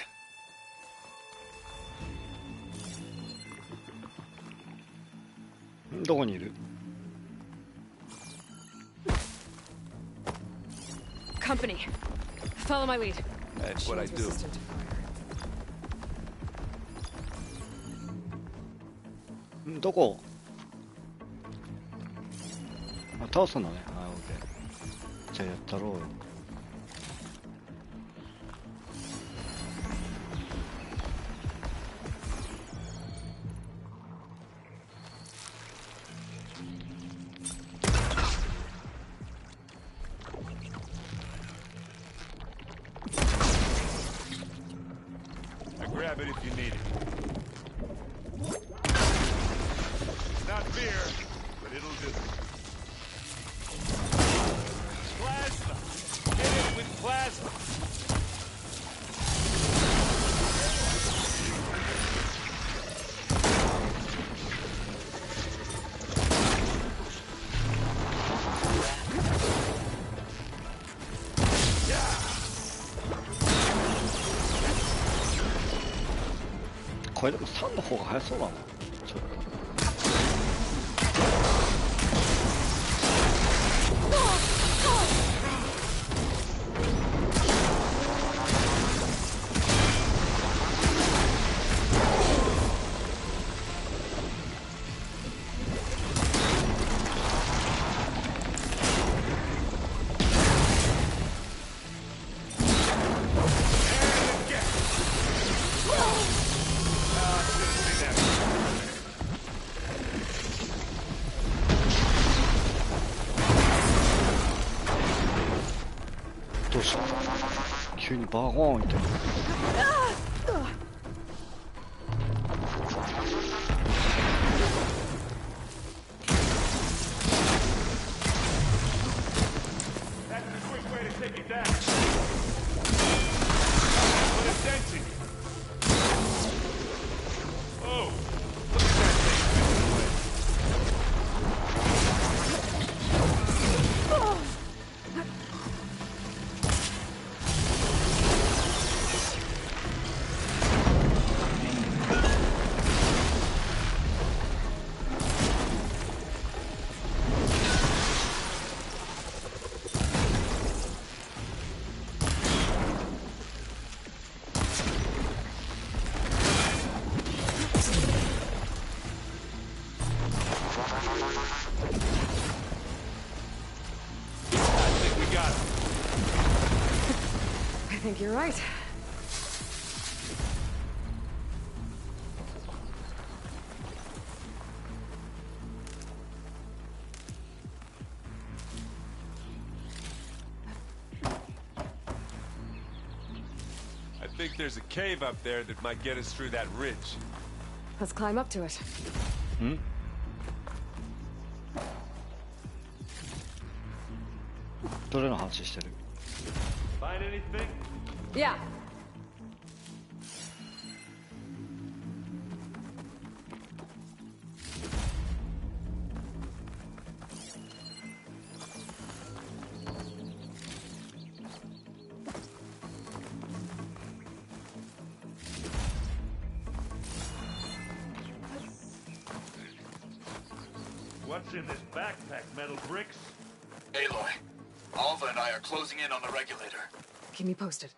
Where are you? Company. Follow my lead. That's what I do. Resistant to fire. どこ？あ、倒すのね。あ、オッケー。じゃあやったろうよ。Grab it if you need it. Not beer, but it'll do. Plasma! Get it with plasma! Yeah! これでも3の方が早そうだな。ちょっと。どうした急にバーゴーンって。That's a quick way to take it down. Put a dent in you. Oh, look at that thing. I think you're right. think there's a cave up there that might get us through that ridge. Let's climb up to it. ん？ どれの話してる？ Find anything? Yeah. What's in this backpack? Metal bricks? Aloy, Alva and I are closing in on the regulator. Keep me posted.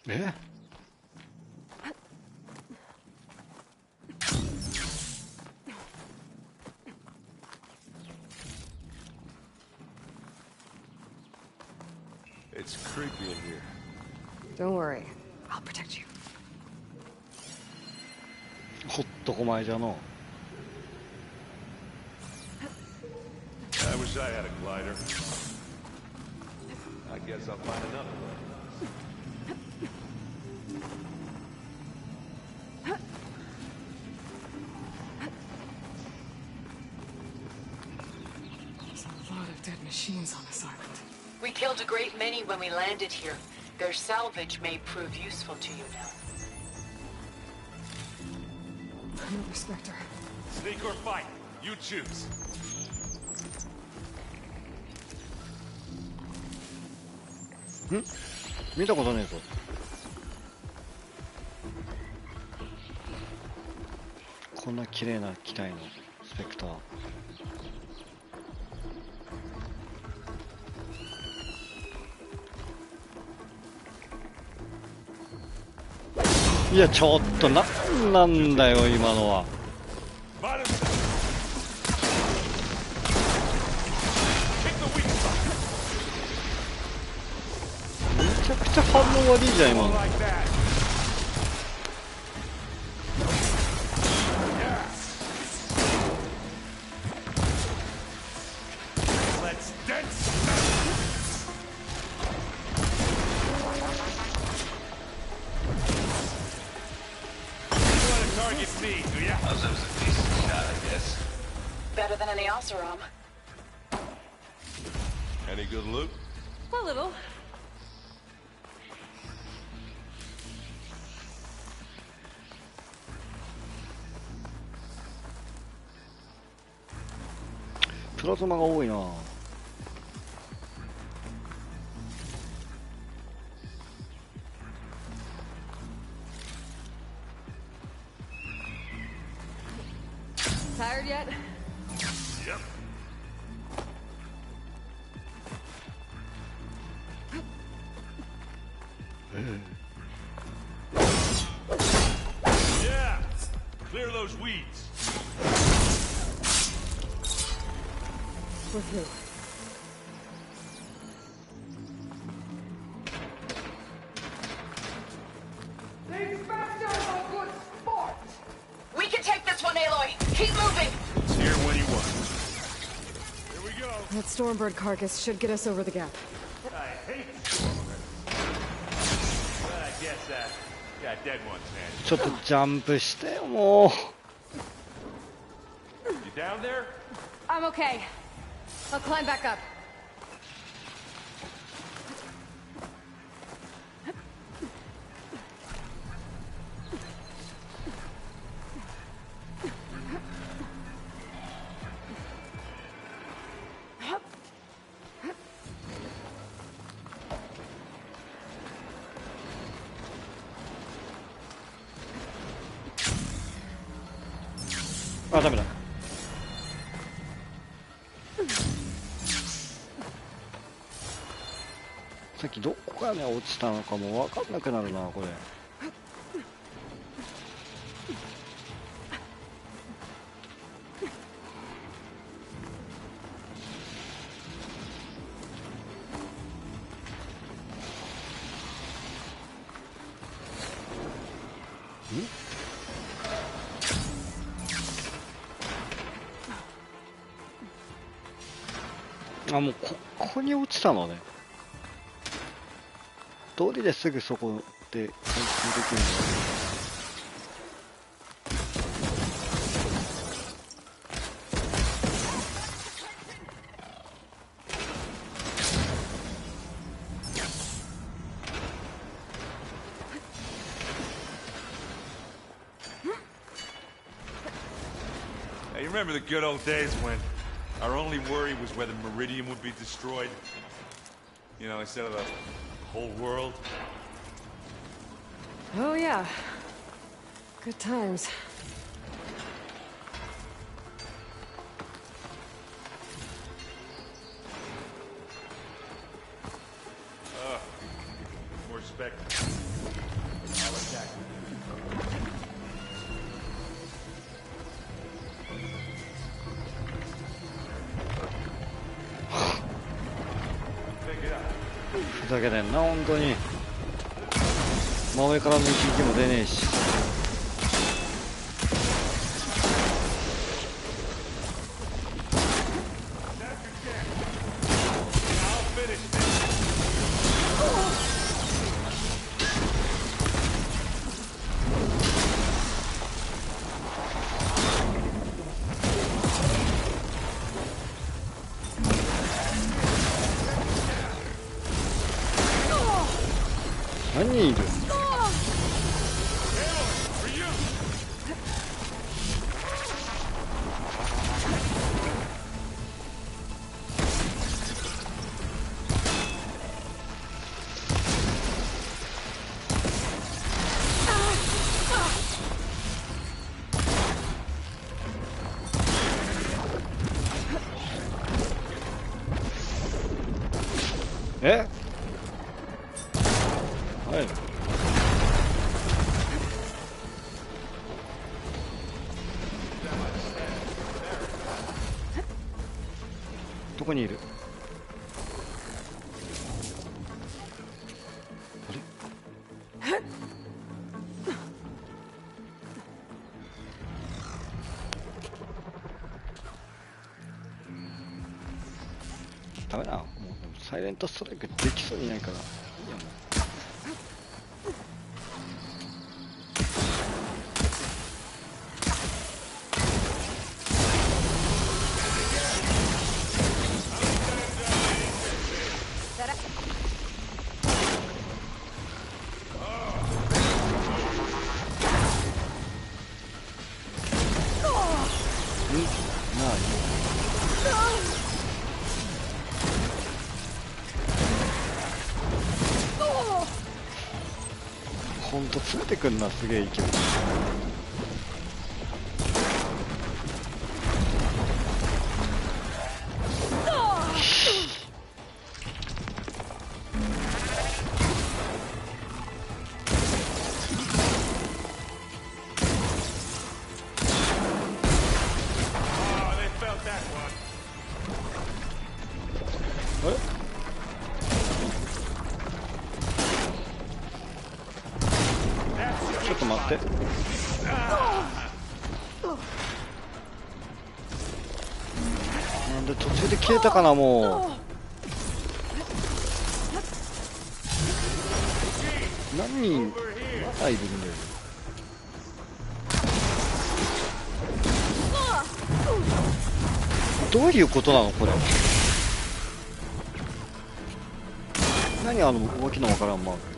Eh? It's creepy in here. Don't worry. I'll protect you. ほっとこまいじゃの。 I wish I had a glider. I guess I'll find another one. There's a lot of dead machines on this island. We killed a great many when we landed here. Their salvage may prove useful to you now. Another Spectre. Sneak or fight? You choose. ん？見たことねえぞ。こんな綺麗な機体のスペクター。いやちょっとなんだよ今のは。めちゃくちゃ反応悪いじゃん今の。Better than any Oseram. Any good loot? A little. Plasma が多いな。Tired yet? Yep. Yeah. Clear those weeds. We're through. We can take this one, Aloy. Keep moving. It's here when you want. Here we go. That Stormbird carcass should get us over the gap. I hate Stormbird. But I guess got dead ones, man. ちょっとジャンプしてよもう。 You down there? I'm okay. I'll climb back up. Ah, ダメだ。さっきどこからね落ちたのかも分かんなくなるなこれ。あ、もうここに落ちたのね。通りですぐそこで回収できるの。Hey, you remember the good old days when our only worry was whether Meridian would be destroyed? You know, instead of the whole world? Oh, yeah. Good times. More spectrum. I'll attack. Pick it up. ふざけてんな、本当に。真上からの一撃も出ねえし。何人いる？え？はい。どこにいる？あれ？ダメだ。もうサイレントストライクできそうにないから。いいやもう。ほんと詰めてくんな、すげえ勢い。ちょっと待って。なんで途中で消えたかな、もう。何人まだいるんだよ。どういうことなのこれ。何あの動きのわからんマーク。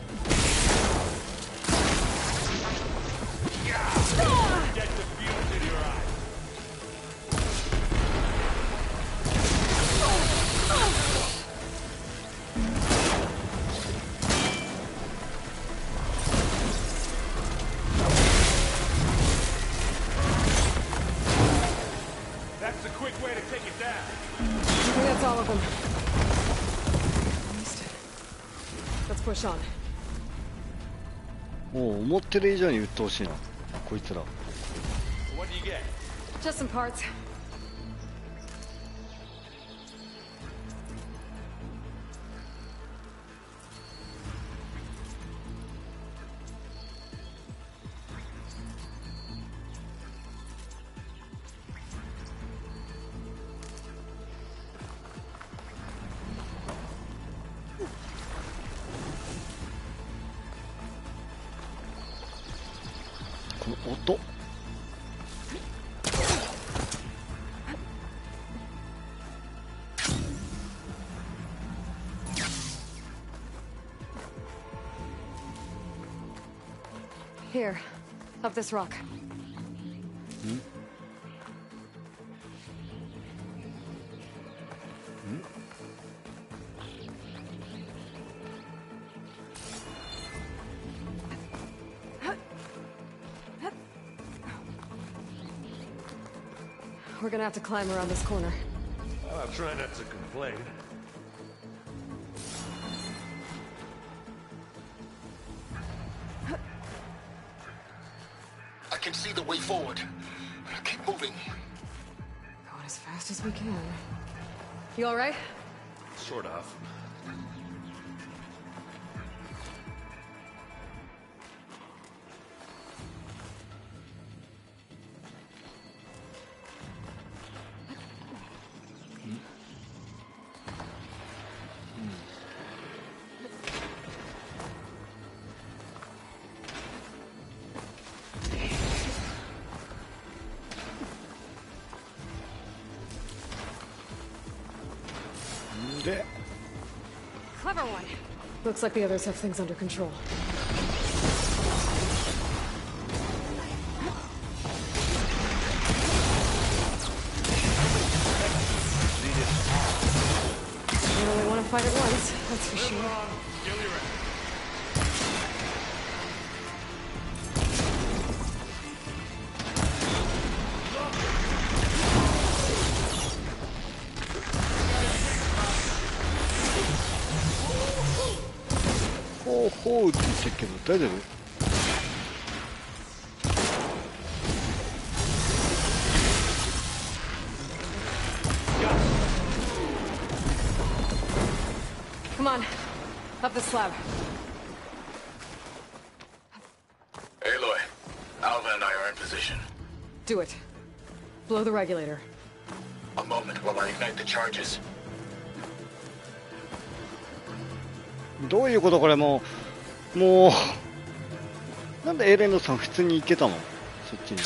もう思ってる以上に鬱陶しいなこいつら。Just some parts. Here, up this rock. We're gonna have to climb around this corner. Well, I'll try not to complain. I can see the way forward. Keep moving. Going as fast as we can. You all right? Sort of. Clever one. Looks like the others have things under control. You only want to fight at once, that's for sure.ほうって言ってるけど大丈夫？Come on, up the slab. Aloy, Alva and I are in position. Do it. Blow the regulator. A moment while I ignite the charges. どういうことこれもうなんでエレンドさん普通に行けたのそっちに。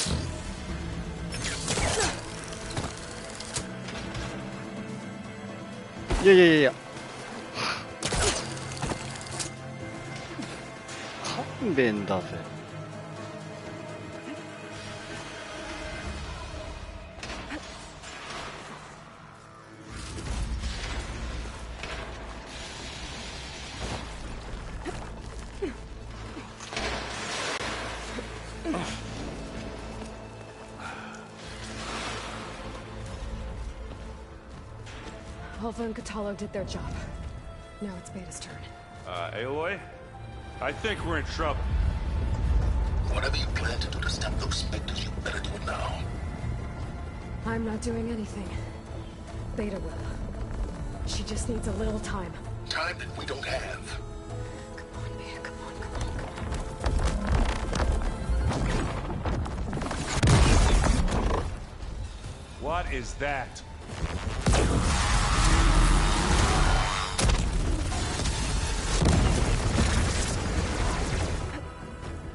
いやいやいやいや勘弁だぜ。Alva and Catalo did their job. Now it's Beta's turn. Aloy? I think we're in trouble. Whatever you plan to do to stop those specters, you better do it now. I'm not doing anything. Beta will. She just needs a little time. Time that we don't have. Come on, Beta, come on, come on. What is that?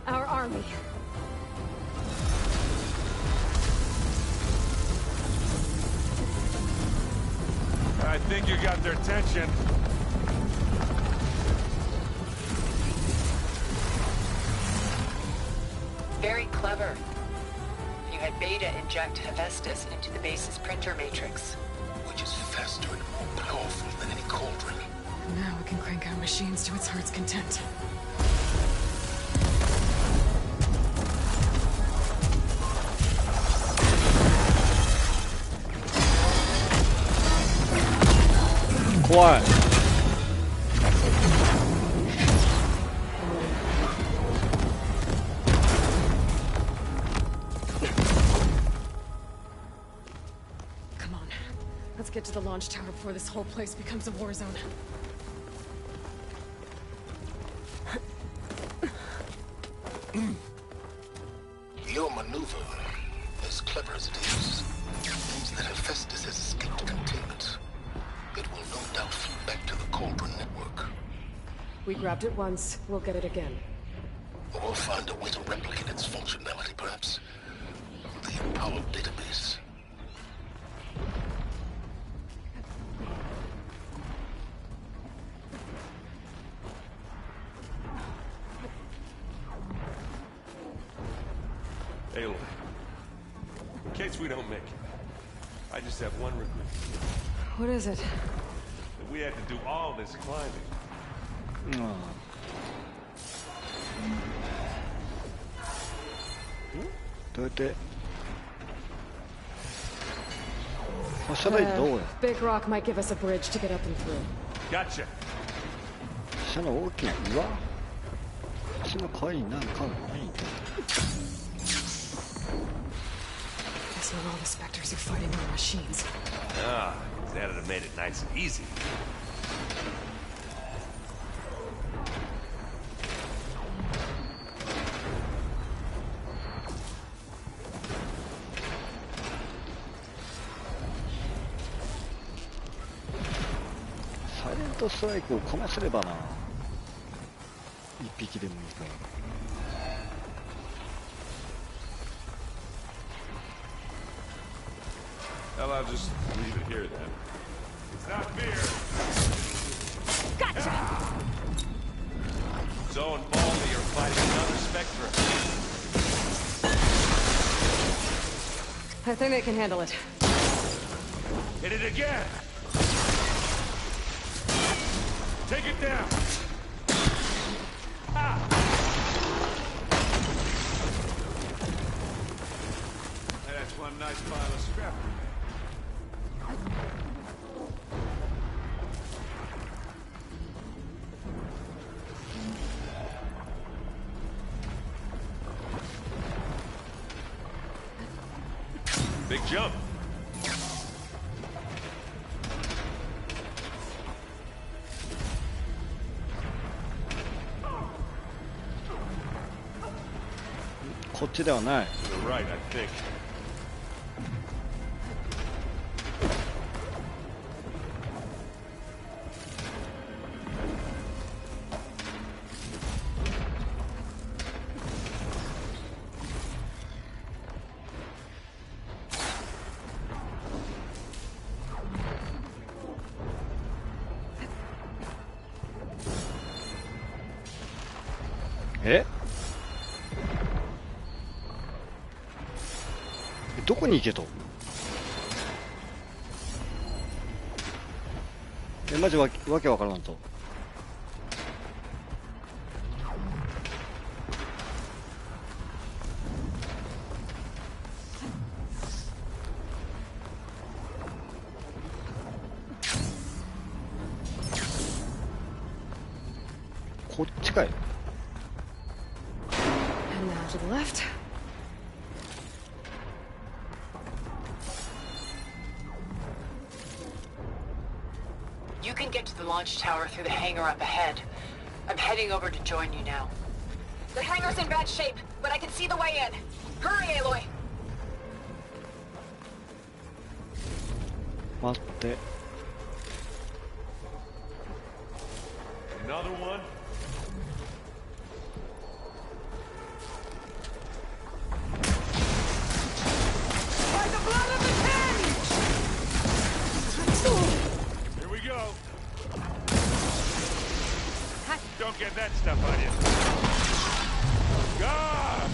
Our army. I think you got their attention. Very clever. You had Beta inject Hephaestus into the base's printer matrix. Which is faster and more powerful than any cauldron. Now we can crank out machines to its heart's content. Quiet. Come on. Let's get to the launch tower before this whole place becomes a war zone. Your maneuver, as clever as it is, means that Hephaestus has escaped containment. It will no doubt feed back to the Cauldron network. We grabbed it once, we'll get it again. Or we'll find a way to replicate its functionality, perhaps. The Apollo database. case we don't make it, I just have one regret. What is it? That we had to do all this climbing.どうやって車内どうや Big rock might give us a bridge to get up and through. Gotcha. 下の大きな岩こっちの階に何かないんだ Guess not all the specters are fighting our machines. Ah, that'd have made it nice and easy.サイレントストライクをかませればな一匹でもいいから Well, I'll just leave it here then. It's not fair. Gotcha! Zoe and Baldy are fighting another Spectra. I think they can handle it. Hit it again! Take it down! Ah! That's one nice pile of scrap. Big jump. You're right, I think. Eh? どこに行けとマジわけわからんとこっちかい And now to the left. You can get to the launch tower through the hangar up ahead. I'm heading over to join you now. The hangar's in bad shape, but I can see the way in. Hurry, Aloy! 待って Another one? By the blood of the ten! Here we go. Don't get that stuff on you. God!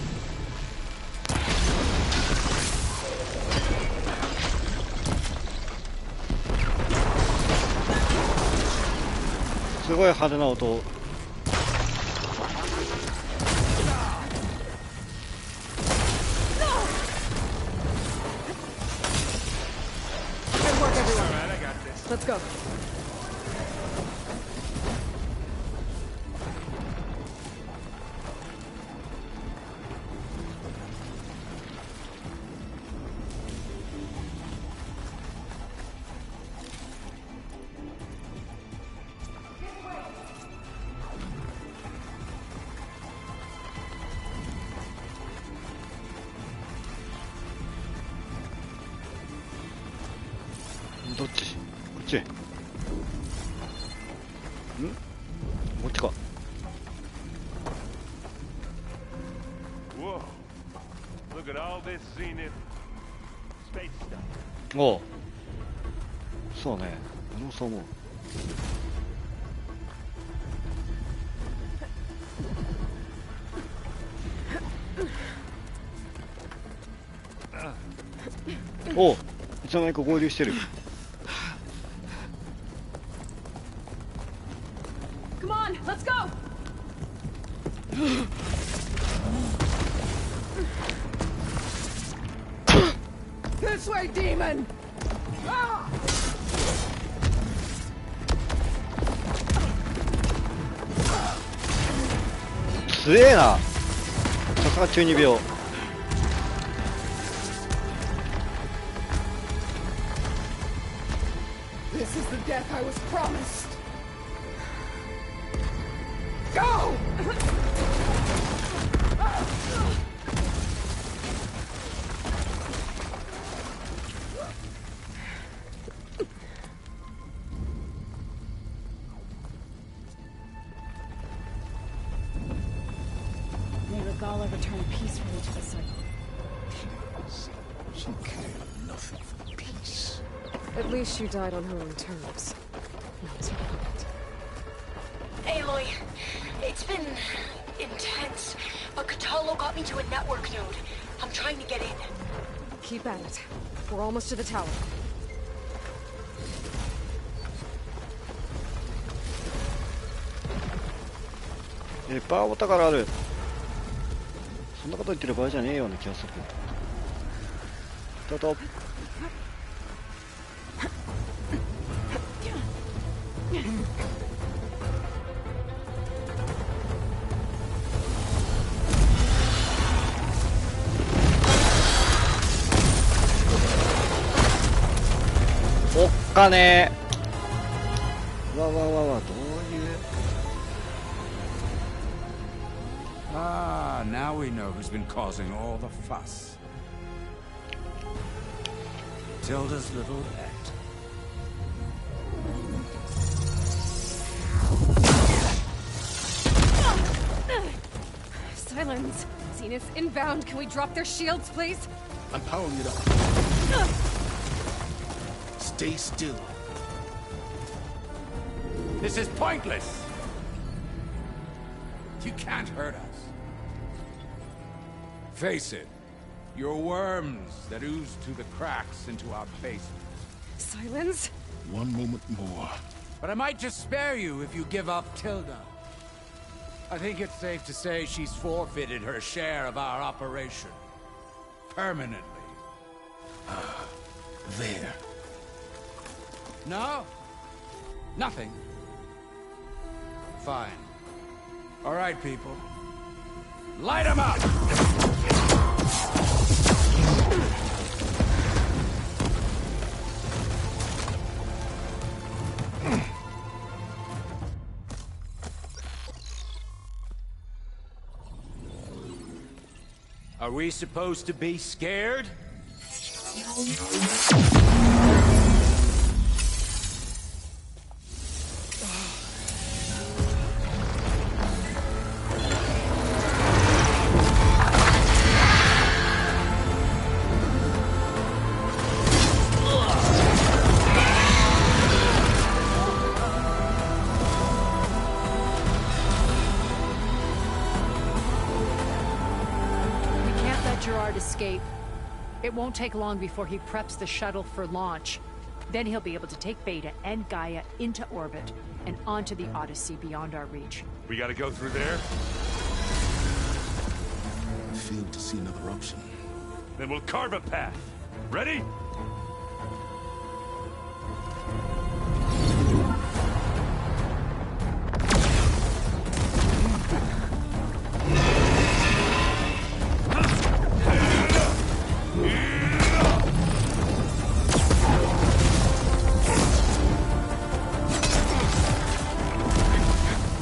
すごい派手な音 Good work, everyone. All right, I got this. Let's go.どっちこっちんこっちか Whoa. Look at all this Zenith space stuff. おうそうね俺もそう思う All おう、いつの間にか合流してる。 Come on, let's go! This way, demon! Ah! 強えな。さすが中二病。 This is the death I was promised. Go! May Regalla return peacefully to the cycle. She cared nothing for peace. At least she died on her own terms. Not as a puppet. Aloy, it's been intense, but Catalo got me to a network node. I'm trying to get in. Keep at it. We're almost to the tower. いっぱいお宝ある。そんなこと言ってる場合じゃねえような気がする。スタート。おっかねー。わわわわ、どういう。 Ah, now we know who's been causing all the fuss. Tilda's little pet. Silence! Zenith, inbound. Can we drop their shields, please? I'm powering it up. Stay still. This is pointless! You can't hurt us. Face it, you're worms that ooze through the cracks into our basement. Silence? One moment more. But I might just spare you if you give up Tilda. I think it's safe to say she's forfeited her share of our operation. Permanently. There. No? Nothing. Fine. All right, people. Light 'em up! Are we supposed to be scared? Escape. It won't take long before he preps the shuttle for launch. Then he'll be able to take Beta and Gaia into orbit and onto the Odyssey beyond our reach. We gotta go through there? I failed to see another option. Then we'll carve a path. Ready?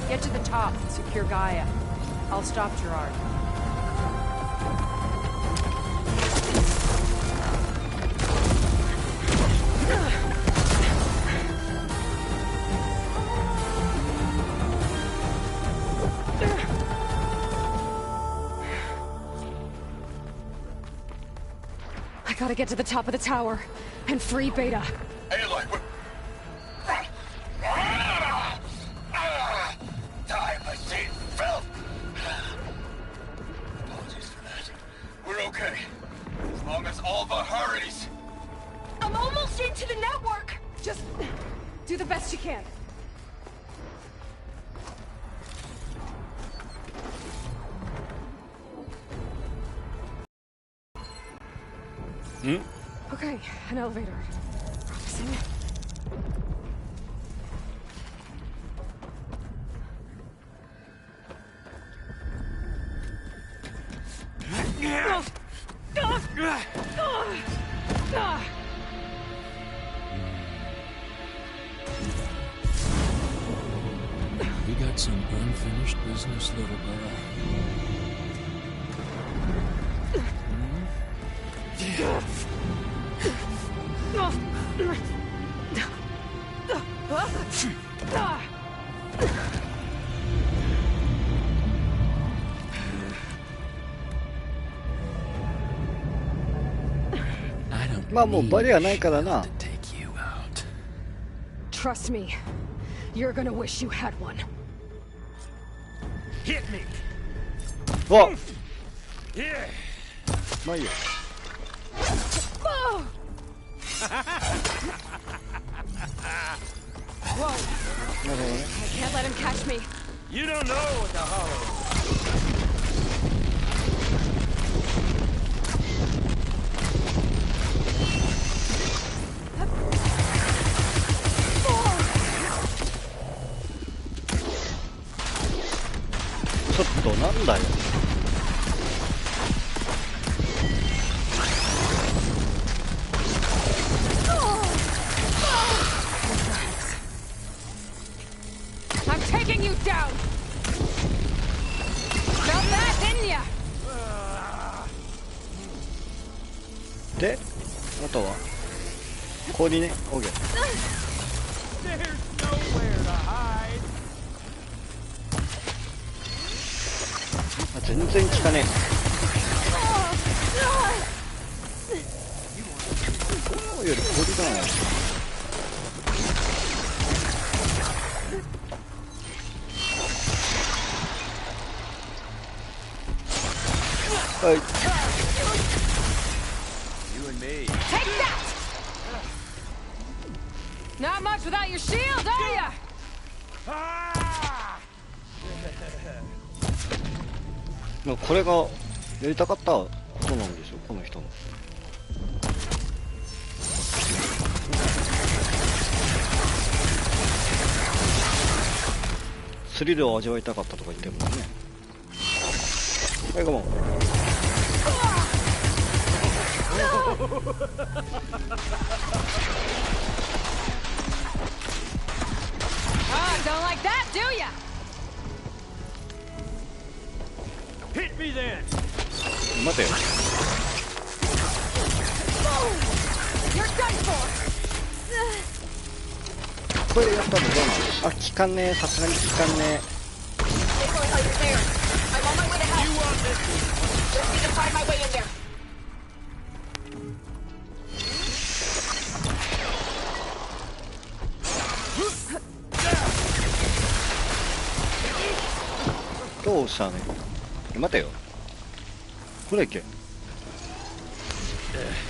Get to the top and secure Gaia. I'll stop Gerard. I gotta get to the top of the tower and free Beta. Aloy, time I see filth. Apologies for that. We're okay. As long as all Alpha hurries. I'm almost into the network. Just do the best you can. Okay, an elevator. Promising. We got some unfinished business, little girl.まあもうバリアないからな。 Trust me, you're gonna wish you had one. Hit me. わっ Yeah. まあいいよ。 Oh! Whoa! なるほどね。 I can't let him catch me. You don't know what the hollow. Oh! ちょっとなんだよ。 I'm taking you down. Felt that, didn't ya? で、あとは氷ね。オーケー。 There's nowhere to hide. あ、全然効かねえ。より氷だな。 はい。 You and me. Take that! Not much without your shield, are ya? Ah! まあこれがやりたかったことなんでしょ、この人の。スリルを味わいたかったとか言ってるもんね。はい、ごめん。 Ah, don't like that, do ya? Hit me then. 待てよ。 You're done for. これやったらどうなの？あ、効かねえ、さすがに効かねえ。 Aloy, you're there. I'm on my way to help. You want this? Just need to find my way in there. どうしたね。待てよ。ほら行け。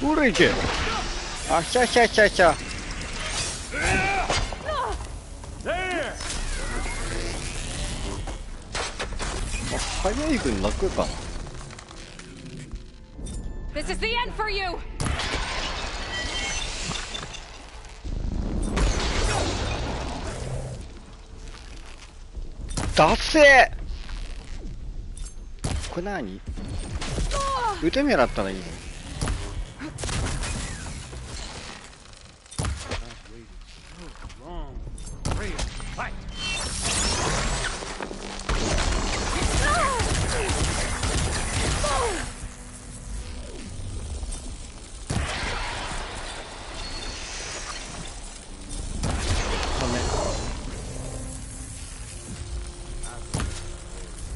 ほら行け。あ、しゃしゃしゃしゃ。 There. 早い分楽かな。 This is the end for you. だせー。これ何？撃てみだったらいいの？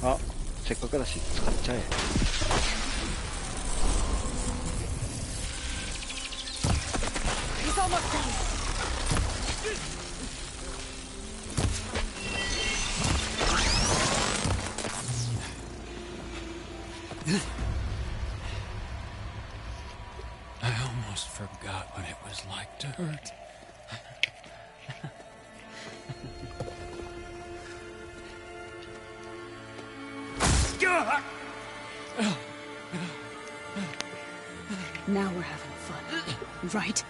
あ、せっかくだし使っちゃえ。 He's almost done. I almost forgot what it was like to hurt. Now we're having fun, right?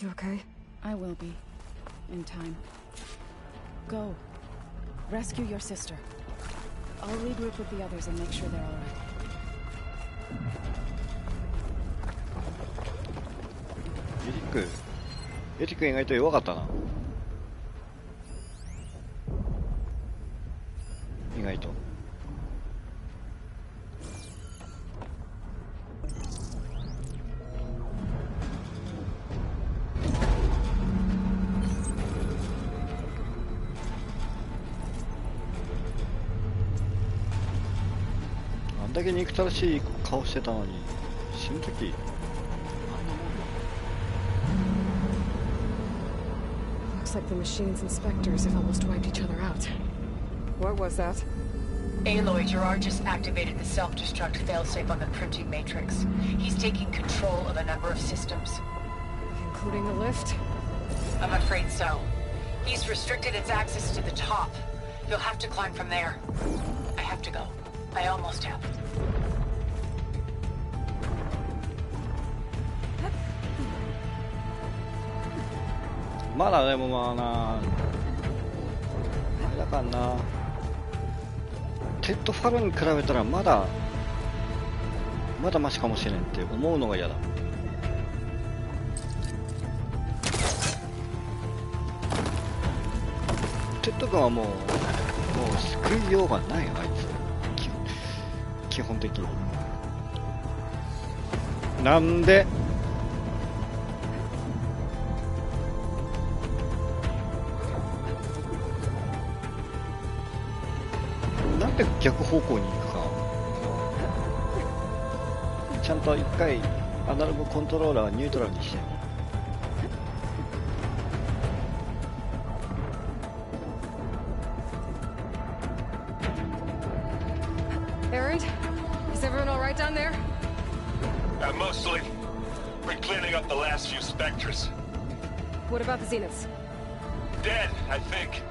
You okay? I will be. In time. Go. Rescue your sister. I'll regroup with the others and make sure they're alright. エリック意外と弱かったな。意外と。あんだけ憎たらしい顔してたのに、死ぬ時 Looks like the machine's inspectors have almost wiped each other out. What was that? Aloy, Gerard just activated the self-destruct failsafe on the printing matrix. He's taking control of a number of systems. Including the lift? I'm afraid so. He's restricted its access to the top. You'll have to climb from there. I have to go. I almost have. まだでもまあなあれだからなテッドファロに比べたらまだマシかもしれんって思うのが嫌だ。テッド君はもう救いようがないよあいつ基本的に。なんで逆方向に行くか。ちゃんと一回アナログコントローラーニュートラルにして。Aaron, is everyone all right down there? Mostly. We're cleaning up the last few specters. What about the Zeniths? Dead, I think.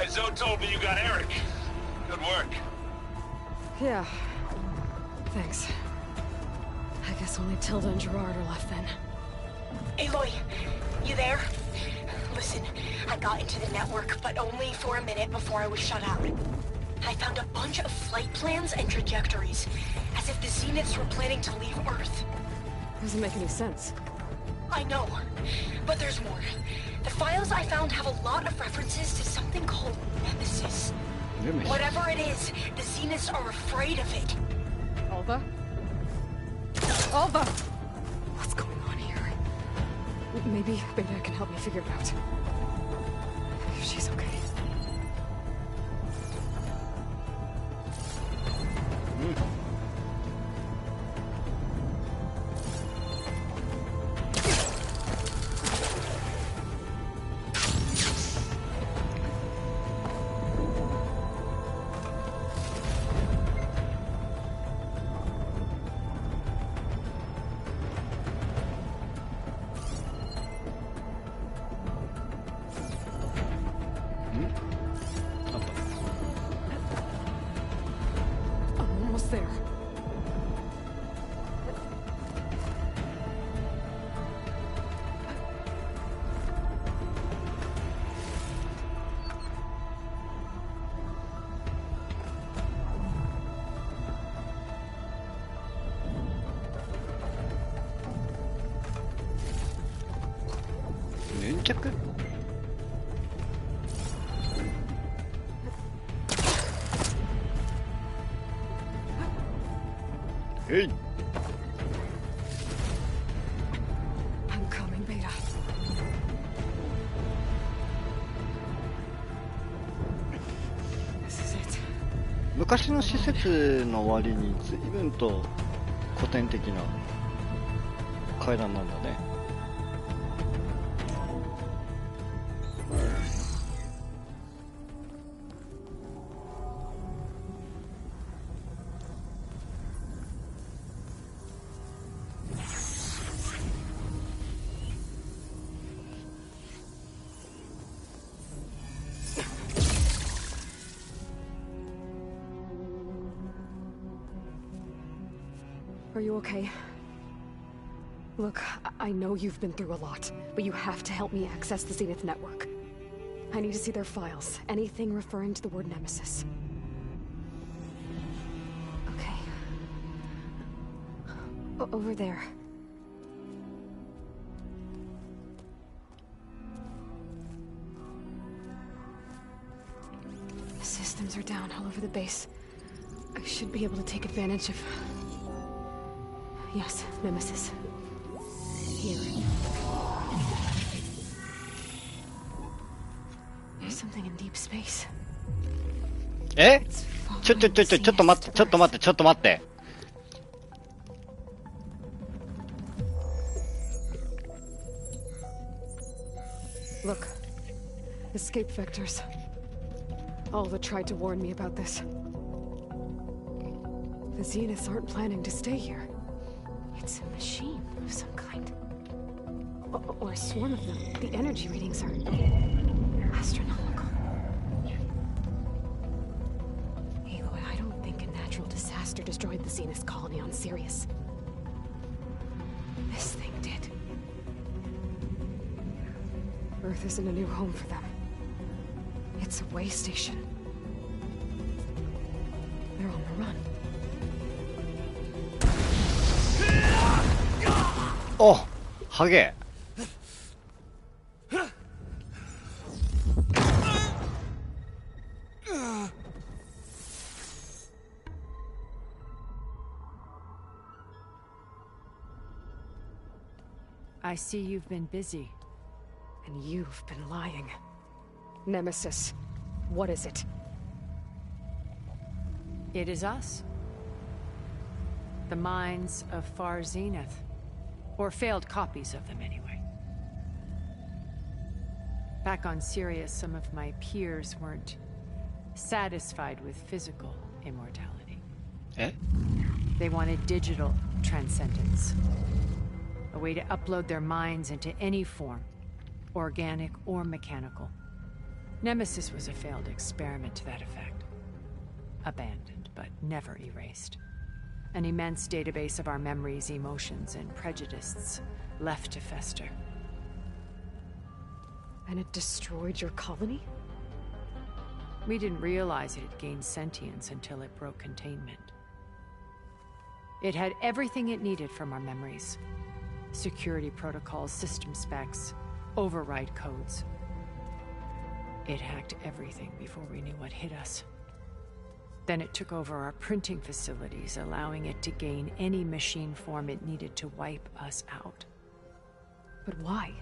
Zoe told me you got Eric. Good work. Yeah. Thanks. I guess only Tilda and Gerard are left then. Aloy, you there? Listen, I got into the network, but only for a minute before I was shut out. I found a bunch of flight plans and trajectories, as if the Zeniths were planning to leave Earth. Doesn't make any sense. I know, but there's more. The files I found have a lot of references to something called Nemesis. Whatever it is, the Zeniths are afraid of it. Alva? Alva! What's going on here? Maybe Beta can help me figure it out. If she's okay. There. 粘着Hey. I'm coming, Beta. 昔の施設の割に随分と古典的な階段なんだね。Are you okay? Look, I know you've been through a lot, but you have to help me access the Zenith network. I need to see their files, anything referring to the word Nemesis. Okay. Over there. The systems are down all over the base. I should be able to take advantage of... Yes, Nemesis. Here. There's something in deep space. え？ちょっと待って。Look. Escape vectors. Alva tried to warn me about this. The Zeniths aren't planning to stay here. It's a machine of some kind. Or a swarm of them. The energy readings are... astronomical. Aloy, I don't think a natural disaster destroyed the Zenith colony on Sirius. This thing did. Earth isn't a new home for them. It's a way station. They're on the run. Oh, ハゲ。I see you've been busy. And you've been lying. Nemesis, what is it? It is us. The minds of Far Zenith. Or failed copies of them, anyway. Back on Sirius, some of my peers weren't satisfied with physical immortality. Eh? They wanted digital transcendence. A way to upload their minds into any form, organic or mechanical. Nemesis was a failed experiment to that effect. Abandoned, but never erased. An immense database of our memories, emotions, and prejudices left to fester. And it destroyed your colony? We didn't realize it had gained sentience until it broke containment. It had everything it needed from our memories. Security protocols, system specs, override codes. It hacked everything before we knew what hit us. Then it took over our printing facilities, allowing it to gain any machine form it needed to wipe us out. But why?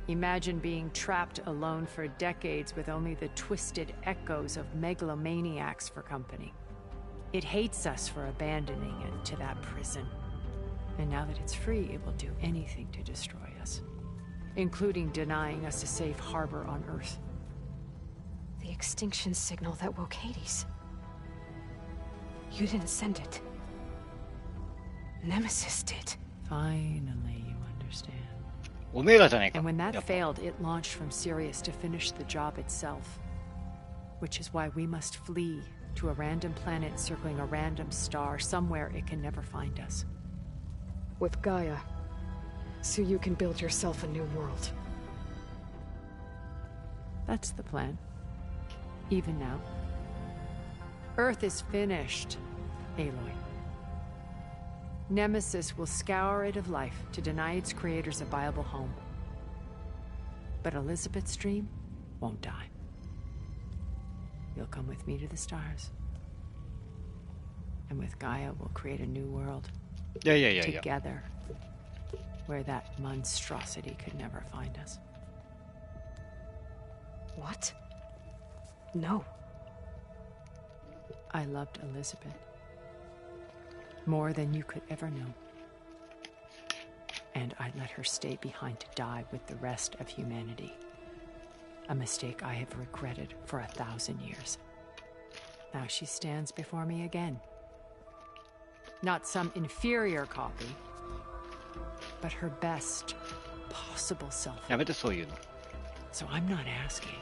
Imagine being trapped alone for decades with only the twisted echoes of megalomaniacs for company. It hates us for abandoning it to that prison. And now that it's free, it will do anything to destroy us, including denying us a safe harbor on Earth. The extinction signal that woke Hades. You didn't send it. Nemesis did. Finally, you understand. おめえらじゃねえか。 And when that failed, it launched from Sirius to finish the job itself. Which is why we must flee to a random planet circling a random star, somewhere it can never find us. With Gaia. So you can build yourself a new world. That's the plan. Even now. Earth is finished, Aloy. Nemesis will scour it of life to deny its creators a viable home. But Elizabeth's dream won't die. You'll come with me to the stars. And with Gaia, we'll create a new world. Yeah. Together. Where that monstrosity could never find us. What? No. I loved Elizabeth. More than you could ever know. And I let her stay behind to die with the rest of humanity. A mistake I have regretted for 1,000 years. Now she stands before me again. Not some inferior copy, but her best possible self. やめてそういうの。 So I'm not asking.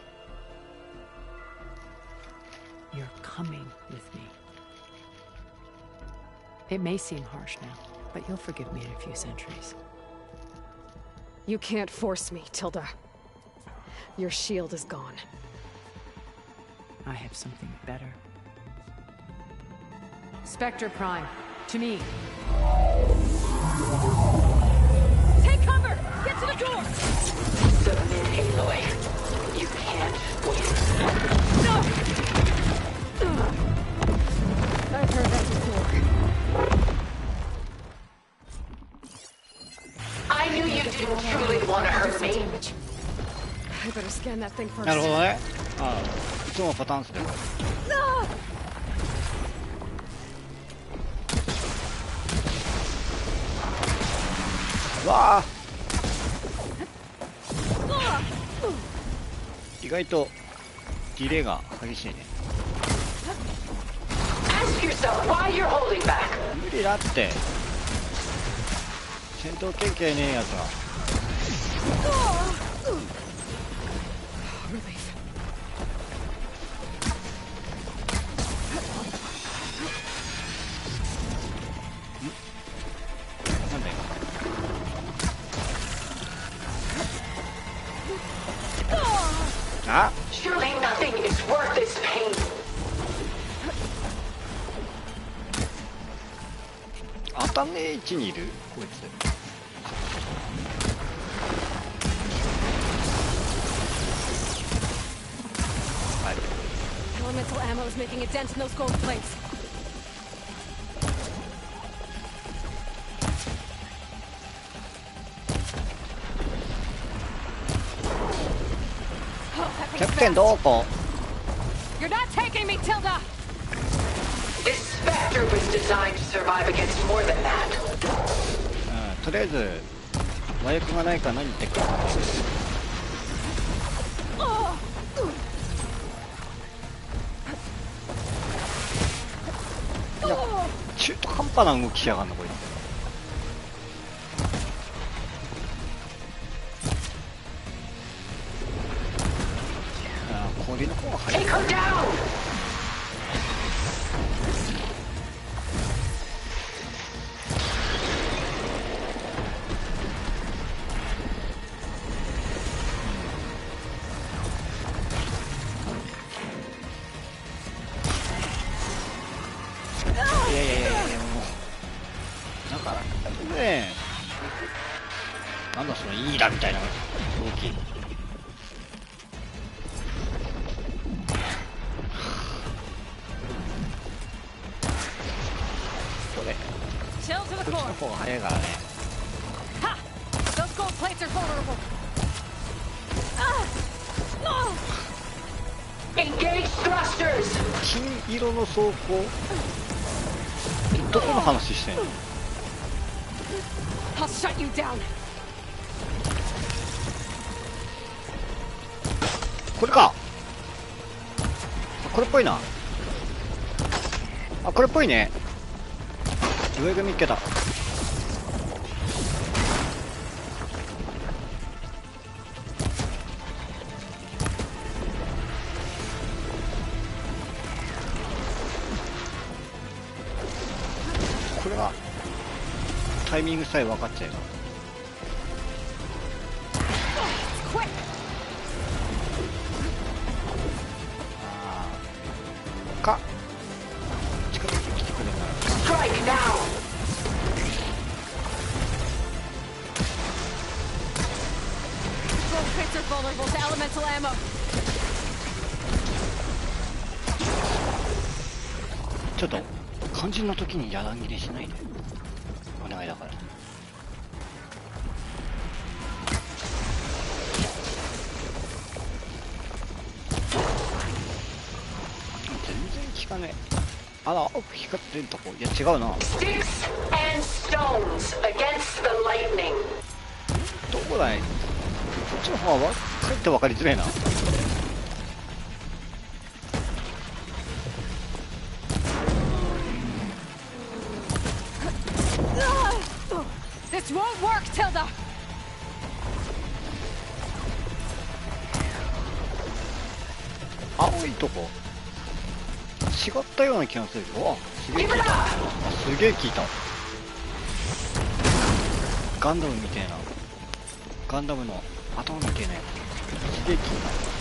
You're coming with me. It may seem harsh now, but you'll forgive me in a few centuries. You can't force me, Tilda. Your shield is gone. I have something better. Spectre Prime, to me. Take cover! Get to the door! Submit, Aloy. You can't win. No! I've heard that before. I knew you didn't truly want to hurt me. I better scan that thing first. なるほどね。ああ、いつもパターンっすね。わあ。意外とディレイが激しいね。Ask yourself why you're holding back. 無理だって。戦闘経験ねえやつが。なんだよ。あ、 Surely nothing is worth this pain. 当たんねえ位置にいるこいつ。はい。 Elemental ammo is making a dent in those gold plates. Oh, キャプテンどこ？ You're not taking me, Tilda! This Spectre was designed to survive against more than that. とりあえず麻薬がないか何言ってっか。いや、中途半端な動きしやがんのこいつ。ああ、氷の方が早い。 Take her down! いやいやいやいや、もうだからねえ、なんだそのいいだみたいな動き。これ Chill to こ the っちの core. 方が早いからね。 Ha! Those gold plates are vulnerable. Engage thrusters! 金色の装甲、どこの話してんの？ I'll shut you down. これか。これっぽいな。あ、これっぽいね。上が見っけた。これはタイミングさえ分かっちゃえば。ああ、か近くに来てくれるなら。 Strike now! Gold plates are vulnerable to elemental ammo. ちょっと肝心な時にやらん切れしないでお願いだから。全然効かねえ。あら、光ってるとこ。いや違うな。 Sticks and stones against the lightning. どこだい。こっちの方はかえって分かりづらいな。 This won't work, Tilda! 青いとこ違ったような気がする。うわ、すげえ効いた。あ、すげえ効いた。ガンダムみたいな。ガンダムの頭みたいなやつ。すげえ効いた。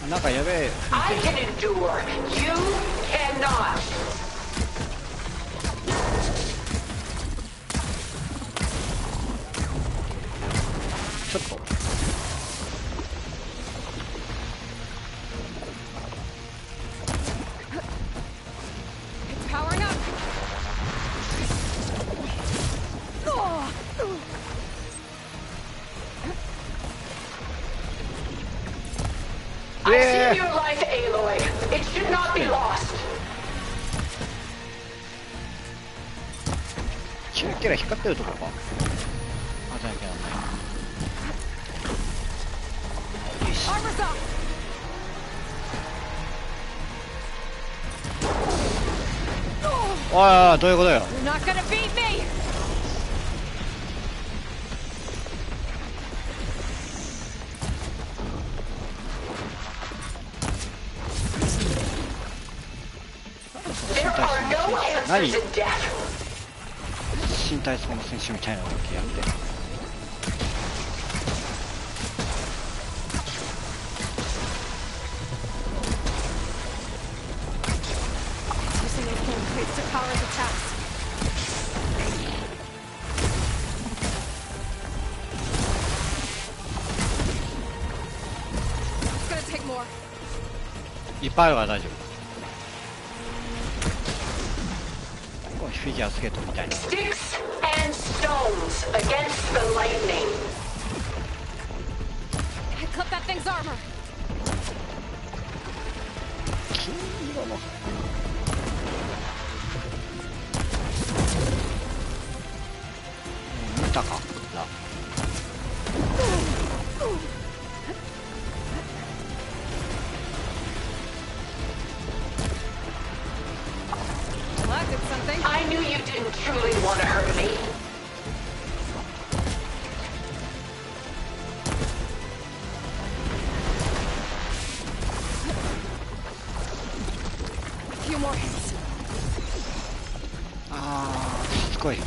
なんかやべえ。I can endure. You cannot. ちょっと。It's powering up. I see your life, Aloy. It should not be lost. キラキラ光ってるとこか。あ、じゃなきゃなんない。よし。 Armor's up. おい、どういうことよ。 You're not gonna beat me. 何？身体操の選手みたいな動きやって。Using its hand plates to power his attacks. It's gonna take more. いっぱいあるから大丈夫。フィギュアスケートみたいな。 Sticks and stones against the lightning. I clipped that thing's armor. 金色の。見たかな。I knew you didn't truly want to hurt me. A few more hits. あー、しつこい。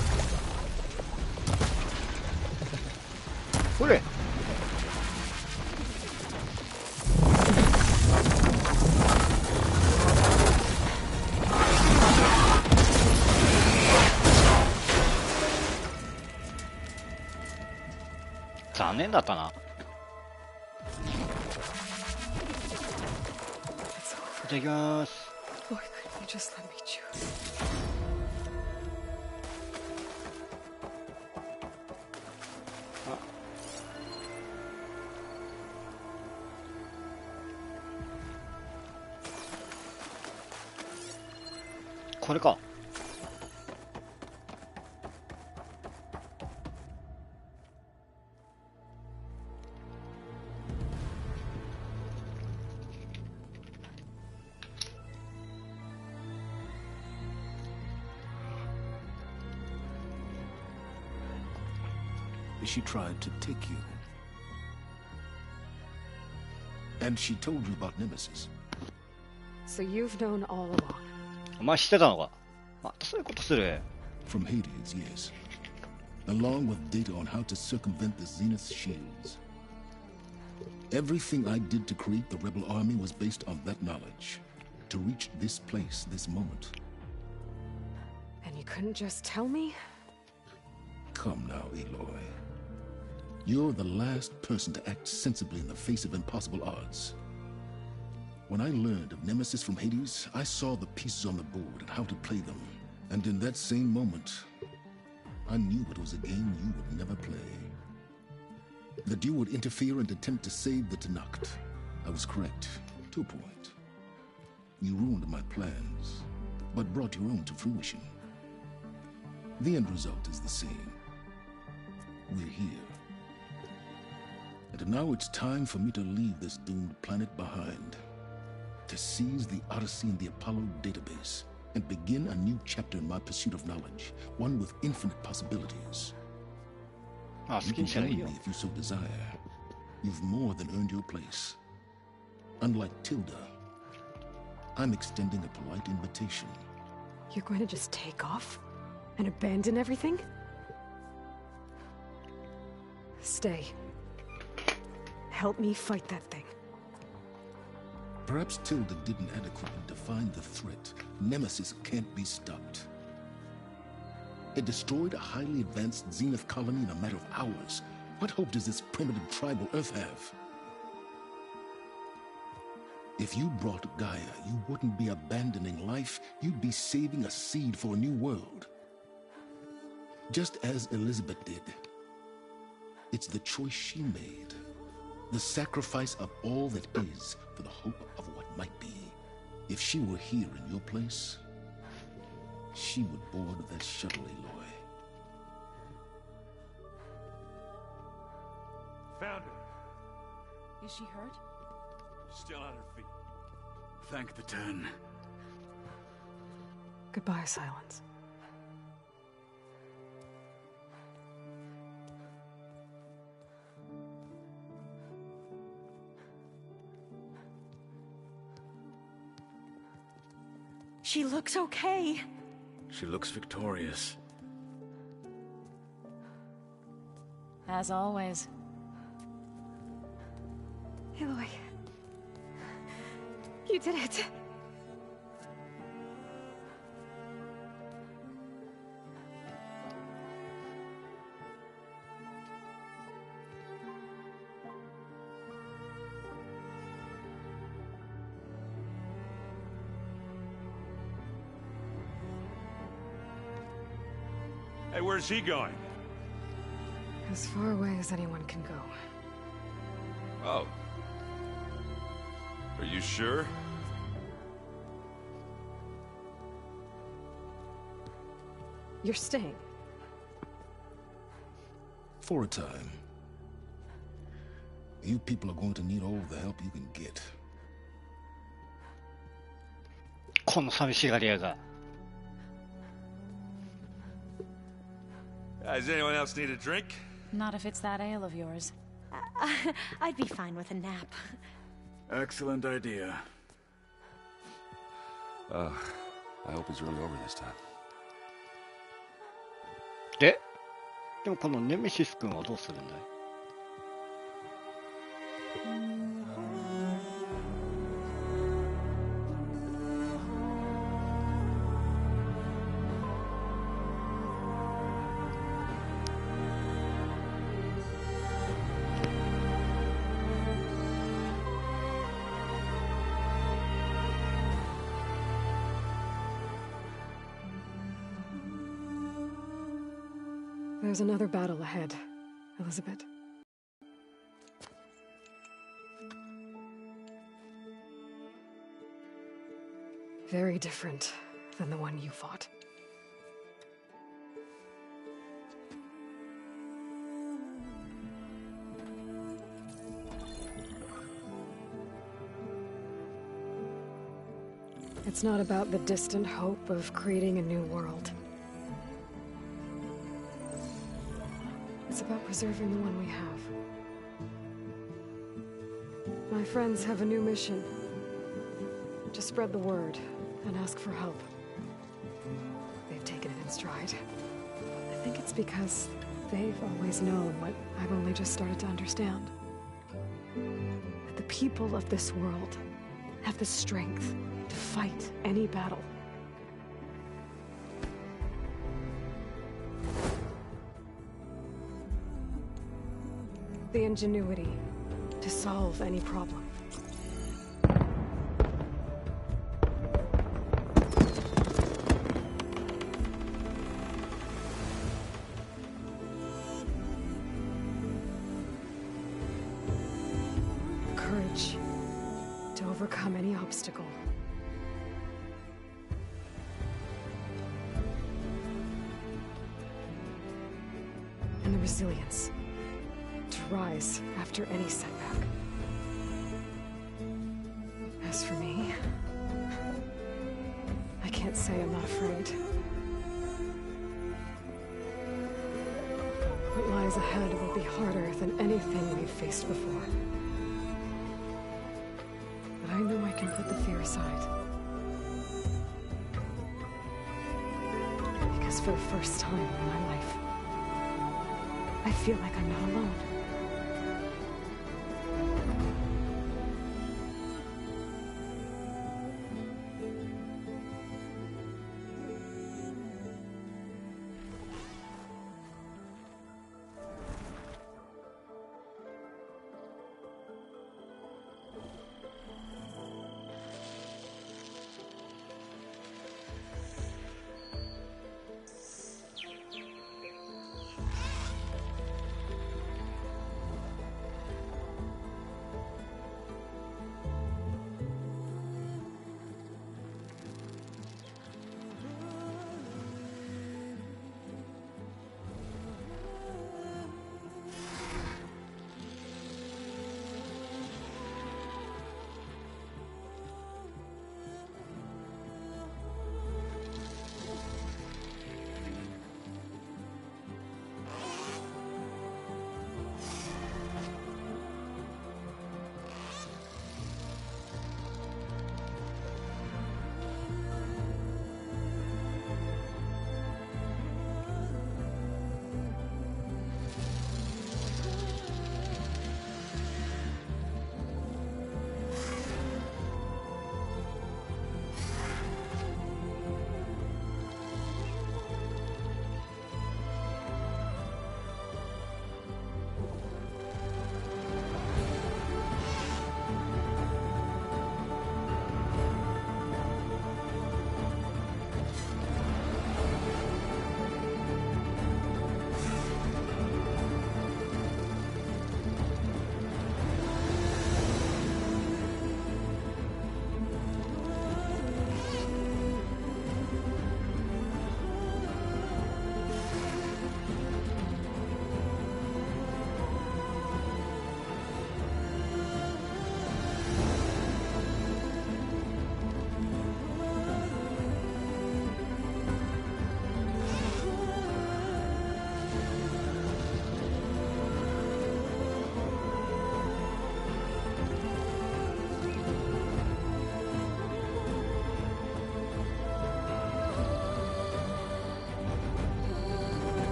これ。残念だったな。いただきます。 Boy, couldn't you just let me choose? これか。She tried to take you. And she told you about Nemesis. So you've known all along. お前知ってたのか。またそういうことする。 From Hades, yes. Along with data on how to circumvent the Zenith shields. Everything I did to create the rebel army was based on that knowledge. To reach this place, this moment. And you couldn't just tell me? Come now, Aloy. You're the last person to act sensibly in the face of impossible odds. When I learned of Nemesis from Hades, I saw the pieces on the board and how to play them. And in that same moment, I knew it was a game you would never play. That you would interfere and attempt to save the Tenakth. I was correct, to a point. You ruined my plans, but brought your own to fruition. The end result is the same. We're here. At a And now it's time for me to leave this doomed planet behind. To seize the Odyssey and the Apollo database, and begin a new chapter in my pursuit of knowledge, one with infinite possibilities. You can join me if you so desire. You've more than earned your place. Unlike Tilda, I'm extending a polite invitation. You're going to just take off? And abandon everything? Stay. Help me fight that thing. Perhaps Tilda didn't adequately define the threat. Nemesis can't be stopped. It destroyed a highly advanced Zenith colony in a matter of hours. What hope does this primitive tribal Earth have? If you brought Gaia, you wouldn't be abandoning life, you'd be saving a seed for a new world. Just as Elizabeth did. It's the choice she made. The sacrifice of all that is for the hope of what might be. If she were here in your place, she would board that shuttle, Aloy. Found her. Is she hurt? Still on her feet. Thank the 10. Goodbye, Silence. She looks okay. She looks victorious. As always. Aloy. You did it. Hey, where's he going? As far away as anyone can go. Oh. Are you sure? You're staying. For a time. You people are going to need all the help you can get. この寂しがり屋が。Does anyone else need a drink? Not if it's that ale of yours. I'd be fine with a nap. Excellent idea. I hope it's really over this time. でもこのネメシス君はどうするんだい？There's another battle ahead, Elizabeth. Very different than the one you fought. It's not about the distant hope of creating a new world. It's about preserving the one we have. My friends have a new mission. To spread the word and ask for help. They've taken it in stride. I think it's because they've always known what I've only just started to understand. That the people of this world have the strength to fight any battle. The ingenuity to solve any problem. Courage to overcome any obstacle. And the resilience to rise after any setback. As for me, I can't say I'm not afraid. What lies ahead will be harder than anything we've faced before. But I know I can put the fear aside. Because for the first time in my life, I feel like I'm not alone.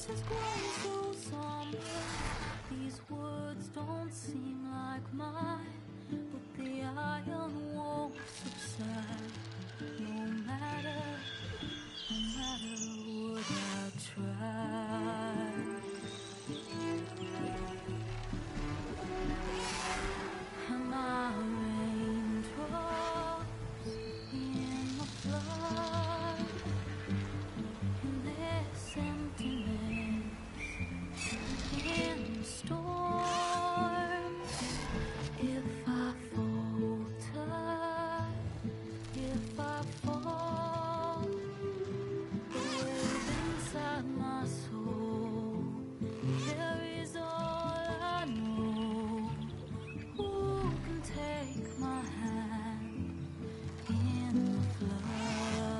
Has grown so somber. These words don't seem like mine, but the iron won't subside. No matter what I try. And my raindrops in the flood, in this emptiness. In storms, if I falter, if I fall, the wave inside my soul carries all I know. Who can take my hand in the flood?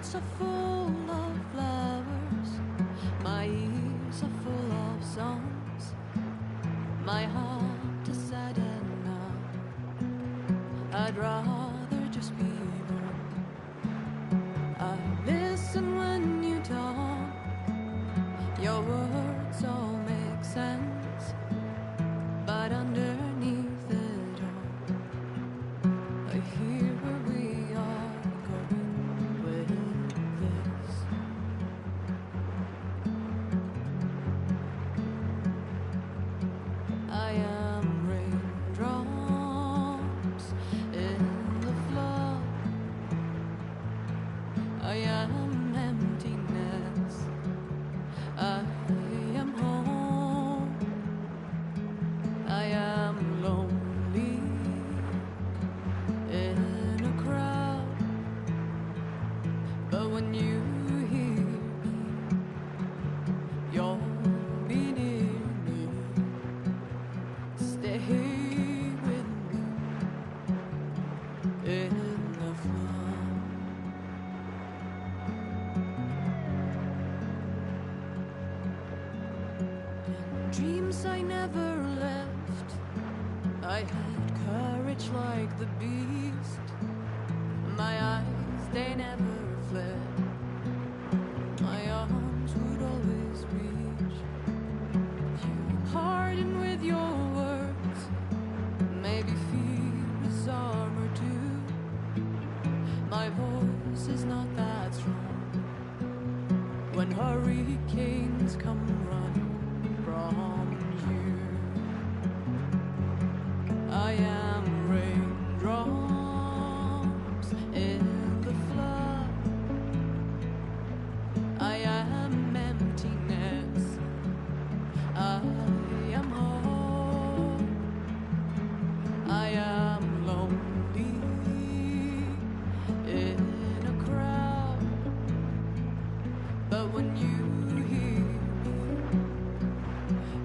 hearts are full of flowers. My ears are full of songs. My heart is sad and numb. I'd rather just be alone. I listen when you talk. Your words all make sense. But underneath it all, I hear where we are going with this. I am raindrops in the flood. I am emptiness. I am home. I am lonely in a crowd. But when you hear me, you'll be near me. Stay with me in the flood. In dreams I never left, I had courage like the beast. My eyes, they never fled. My arms would always reach. You harden with your words. Maybe fear is armor too. My voice is not that strong. When hurricanes come running from you, I am raindrops in the flood. I am emptiness. I am home. I am lonely in a crowd. But when you hear me,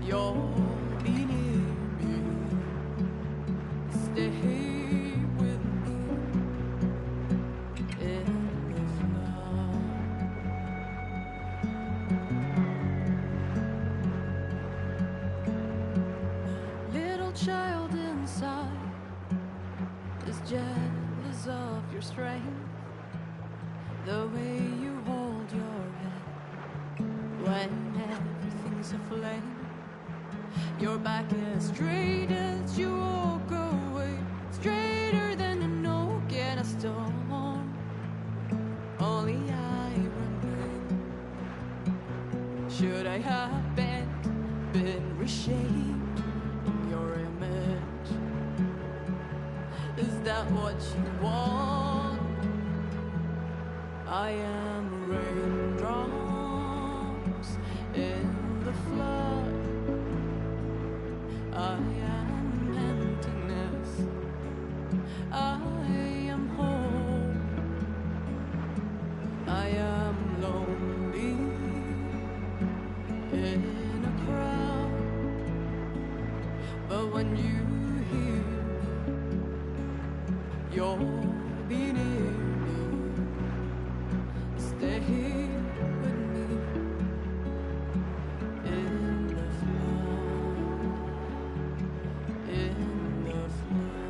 you'll be near me. Stay with me in the flood. Little child inside is jealous of your strength. The way you hold your head when everything's aflame. Your back is straight as you walk away, straighter than an oak in a storm. Only I remain. Should I have been reshaped in your image? Is that what you want? I am raindrops in the flood. I am emptiness. I am home. I am lonely in a crowd. But when you hear me, you'll be near me. Stay with me in the flood. In the flood.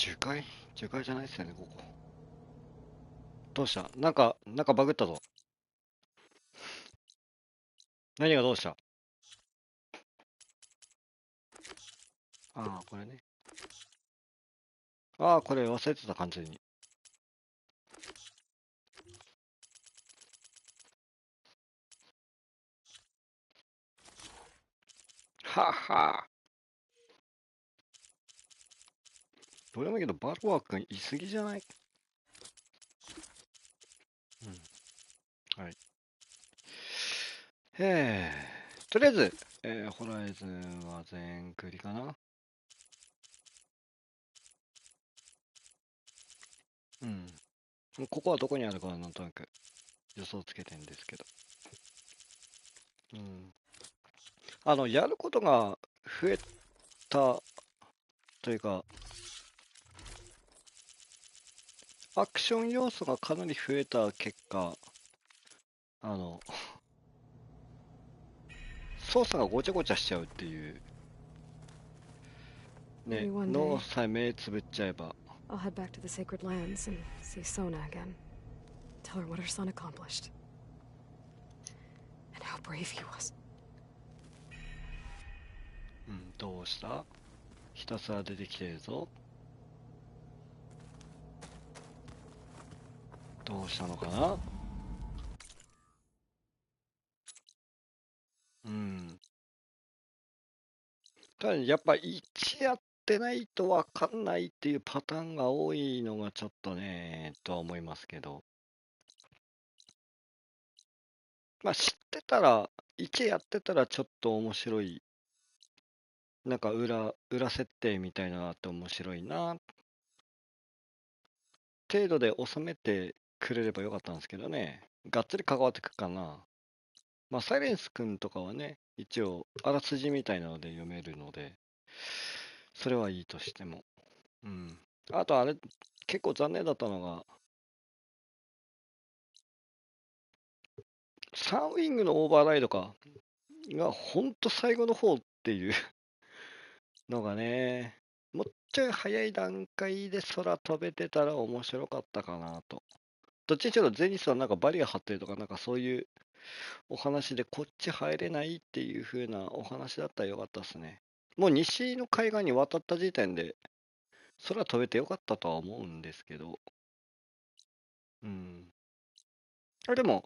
樹海じゃないっすよね、ここ。どうした？なんかバグったぞ。何がどうした？ああ、これね。ああ、これ忘れてた、完全に。はっは。どれもいいけど、バルワー君いすぎじゃない？うん。はい。とりあえず、ホライズンは全クリかな。うん。ここはどこにあるかはなんとなく予想つけてんですけど。うん。やることが増えたというか、アクション要素がかなり増えた結果、操作がごちゃごちゃしちゃうっていう、ね、 Maybe one 脳 day さえ目つぶっちゃえば。 I'll head back to the sacred lands and see Sona again. Tell her what her son accomplished. And how brave he was. うん、どうした？ひたすら出てきてるぞ。どうしたのかな？うん。ただやっぱ1やってないとわかんないっていうパターンが多いのがちょっとね、とは思いますけど。まあ知ってたら、1やってたらちょっと面白い。なんか裏設定みたいなのあって面白いな。程度で収めてくれればよかったんですけどね。がっつり関わってくかな。まあサイレンス君とかはね、一応あらすじみたいなので読めるので、それはいいとしても。うん。あとあれ、結構残念だったのが、サンウィングのオーバーライドか。が、ほんと最後の方っていうのがね、もうちょい早い段階で空飛べてたら面白かったかなと。どっちにしろゼニスはなんかバリア張ってるとか、なんかそういうお話でこっち入れないっていう風なお話だったらよかったですね。もう西の海岸に渡った時点で空飛べてよかったとは思うんですけど。うん。でも、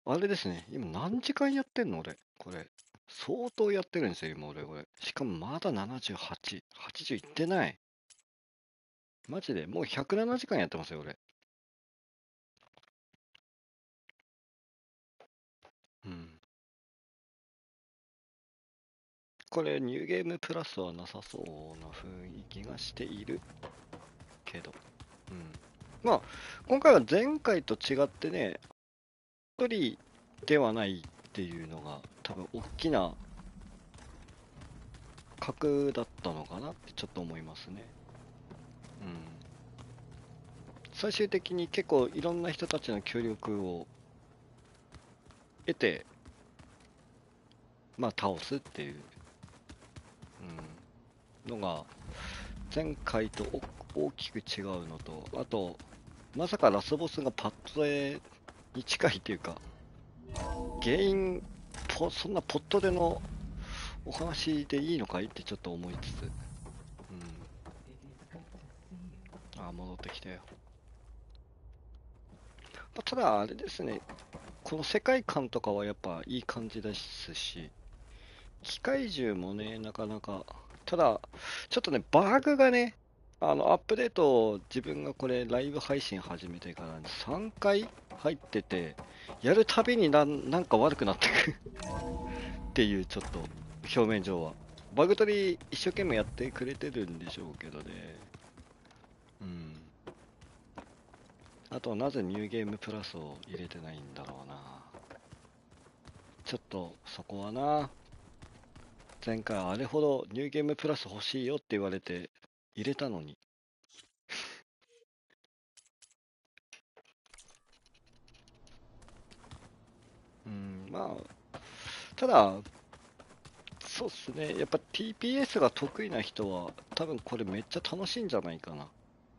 あれですね。今何時間やってんの俺。これ。相当やってるんですよ、今俺これ。しかもまだ78。80いってない。マジで。もう107時間やってますよ、俺。うん。これ、ニューゲームプラスはなさそうな雰囲気がしているけど。うん。まあ、今回は前回と違ってね、一人ではないっていうのが多分大きな格だったのかなってちょっと思いますね。うん。最終的に結構いろんな人たちの協力を得て、まあ倒すっていう、うん、のが前回と大きく違うのと、あと、まさかラスボスがパッドでに近いっていうか、原因、そんなポットでのお話でいいのかいってちょっと思いつつ、うん。あ、戻ってきたよ。ただ、あれですね、この世界観とかはやっぱいい感じですし、機械銃もね、なかなか、ただ、ちょっとね、バグがね、アップデート、自分がこれ、ライブ配信始めてから3回入ってて、やるたびになんか悪くなってくっていう、ちょっと、表面上は。バグ取り一生懸命やってくれてるんでしょうけどね。うん。あとはなぜニューゲームプラスを入れてないんだろうな。ちょっと、そこはな。前回あれほどニューゲームプラス欲しいよって言われて入れたのに。まあ、ただ、そうっすね。やっぱ TPS が得意な人は、多分これめっちゃ楽しいんじゃないかな。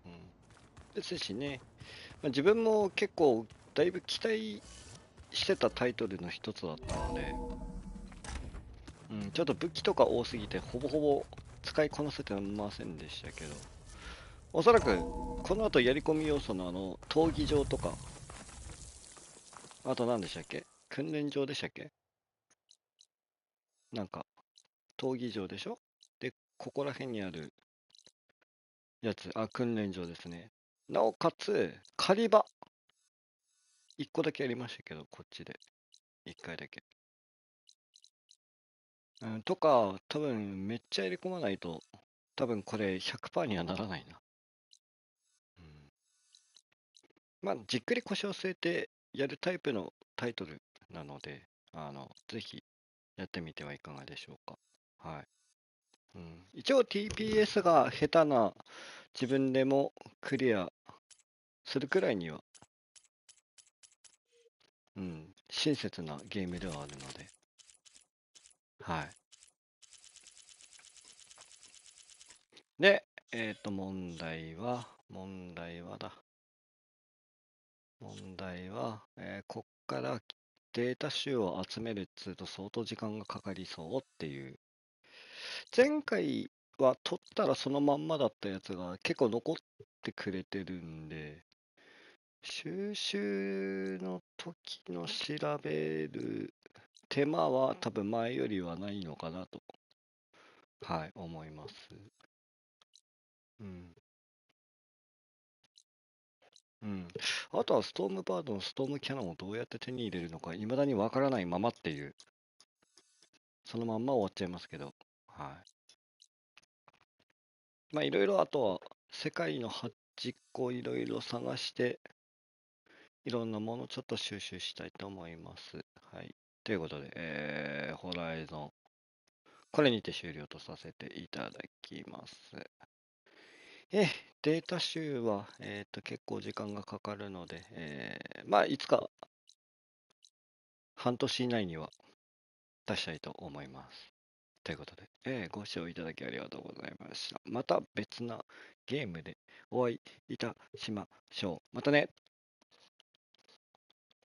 うん。ですしね、まあ、自分も結構、だいぶ期待してたタイトルの一つだったので、うん、ちょっと武器とか多すぎて、ほぼほぼ使いこなせてませんでしたけど、おそらく、この後やり込み要素の闘技場とか、あと何でしたっけ、訓練場でしたっけ、なんか、闘技場でしょ、で、ここら辺にあるやつ、訓練場ですね。なおかつ、狩り場。1個だけやりましたけど、こっちで。1回だけ。うん、とか、多分めっちゃ入れ込まないと、多分これ100%にはならないな。うん、まあ、じっくり腰を据えてやるタイプのタイトルなので、ぜひやってみてはいかがでしょうか。はい。うん、一応 TPS が下手な自分でもクリアするくらいには、うん、親切なゲームではあるので、はい。で、問題はだ。問題は、こっからデータ集を集めるっつうと相当時間がかかりそうっていう。前回は取ったらそのまんまだったやつが結構残ってくれてるんで、収集の時の調べる手間は多分前よりはないのかなと、はい、思います。うん。うん。あとはストームバードのストームキャノンをどうやって手に入れるのか、未だにわからないままっていう、そのまんま終わっちゃいますけど、はい。まあ、いろいろ、あとは、世界の端っこをいろいろ探して、いろんなものをちょっと収集したいと思います。はい。ということで、ホライゾン、これにて終了とさせていただきます。え、データ集は、結構時間がかかるので、まあ、いつか半年以内には出したいと思います。ということで、ご視聴いただきありがとうございました。また別なゲームでお会いいたしましょう。またね。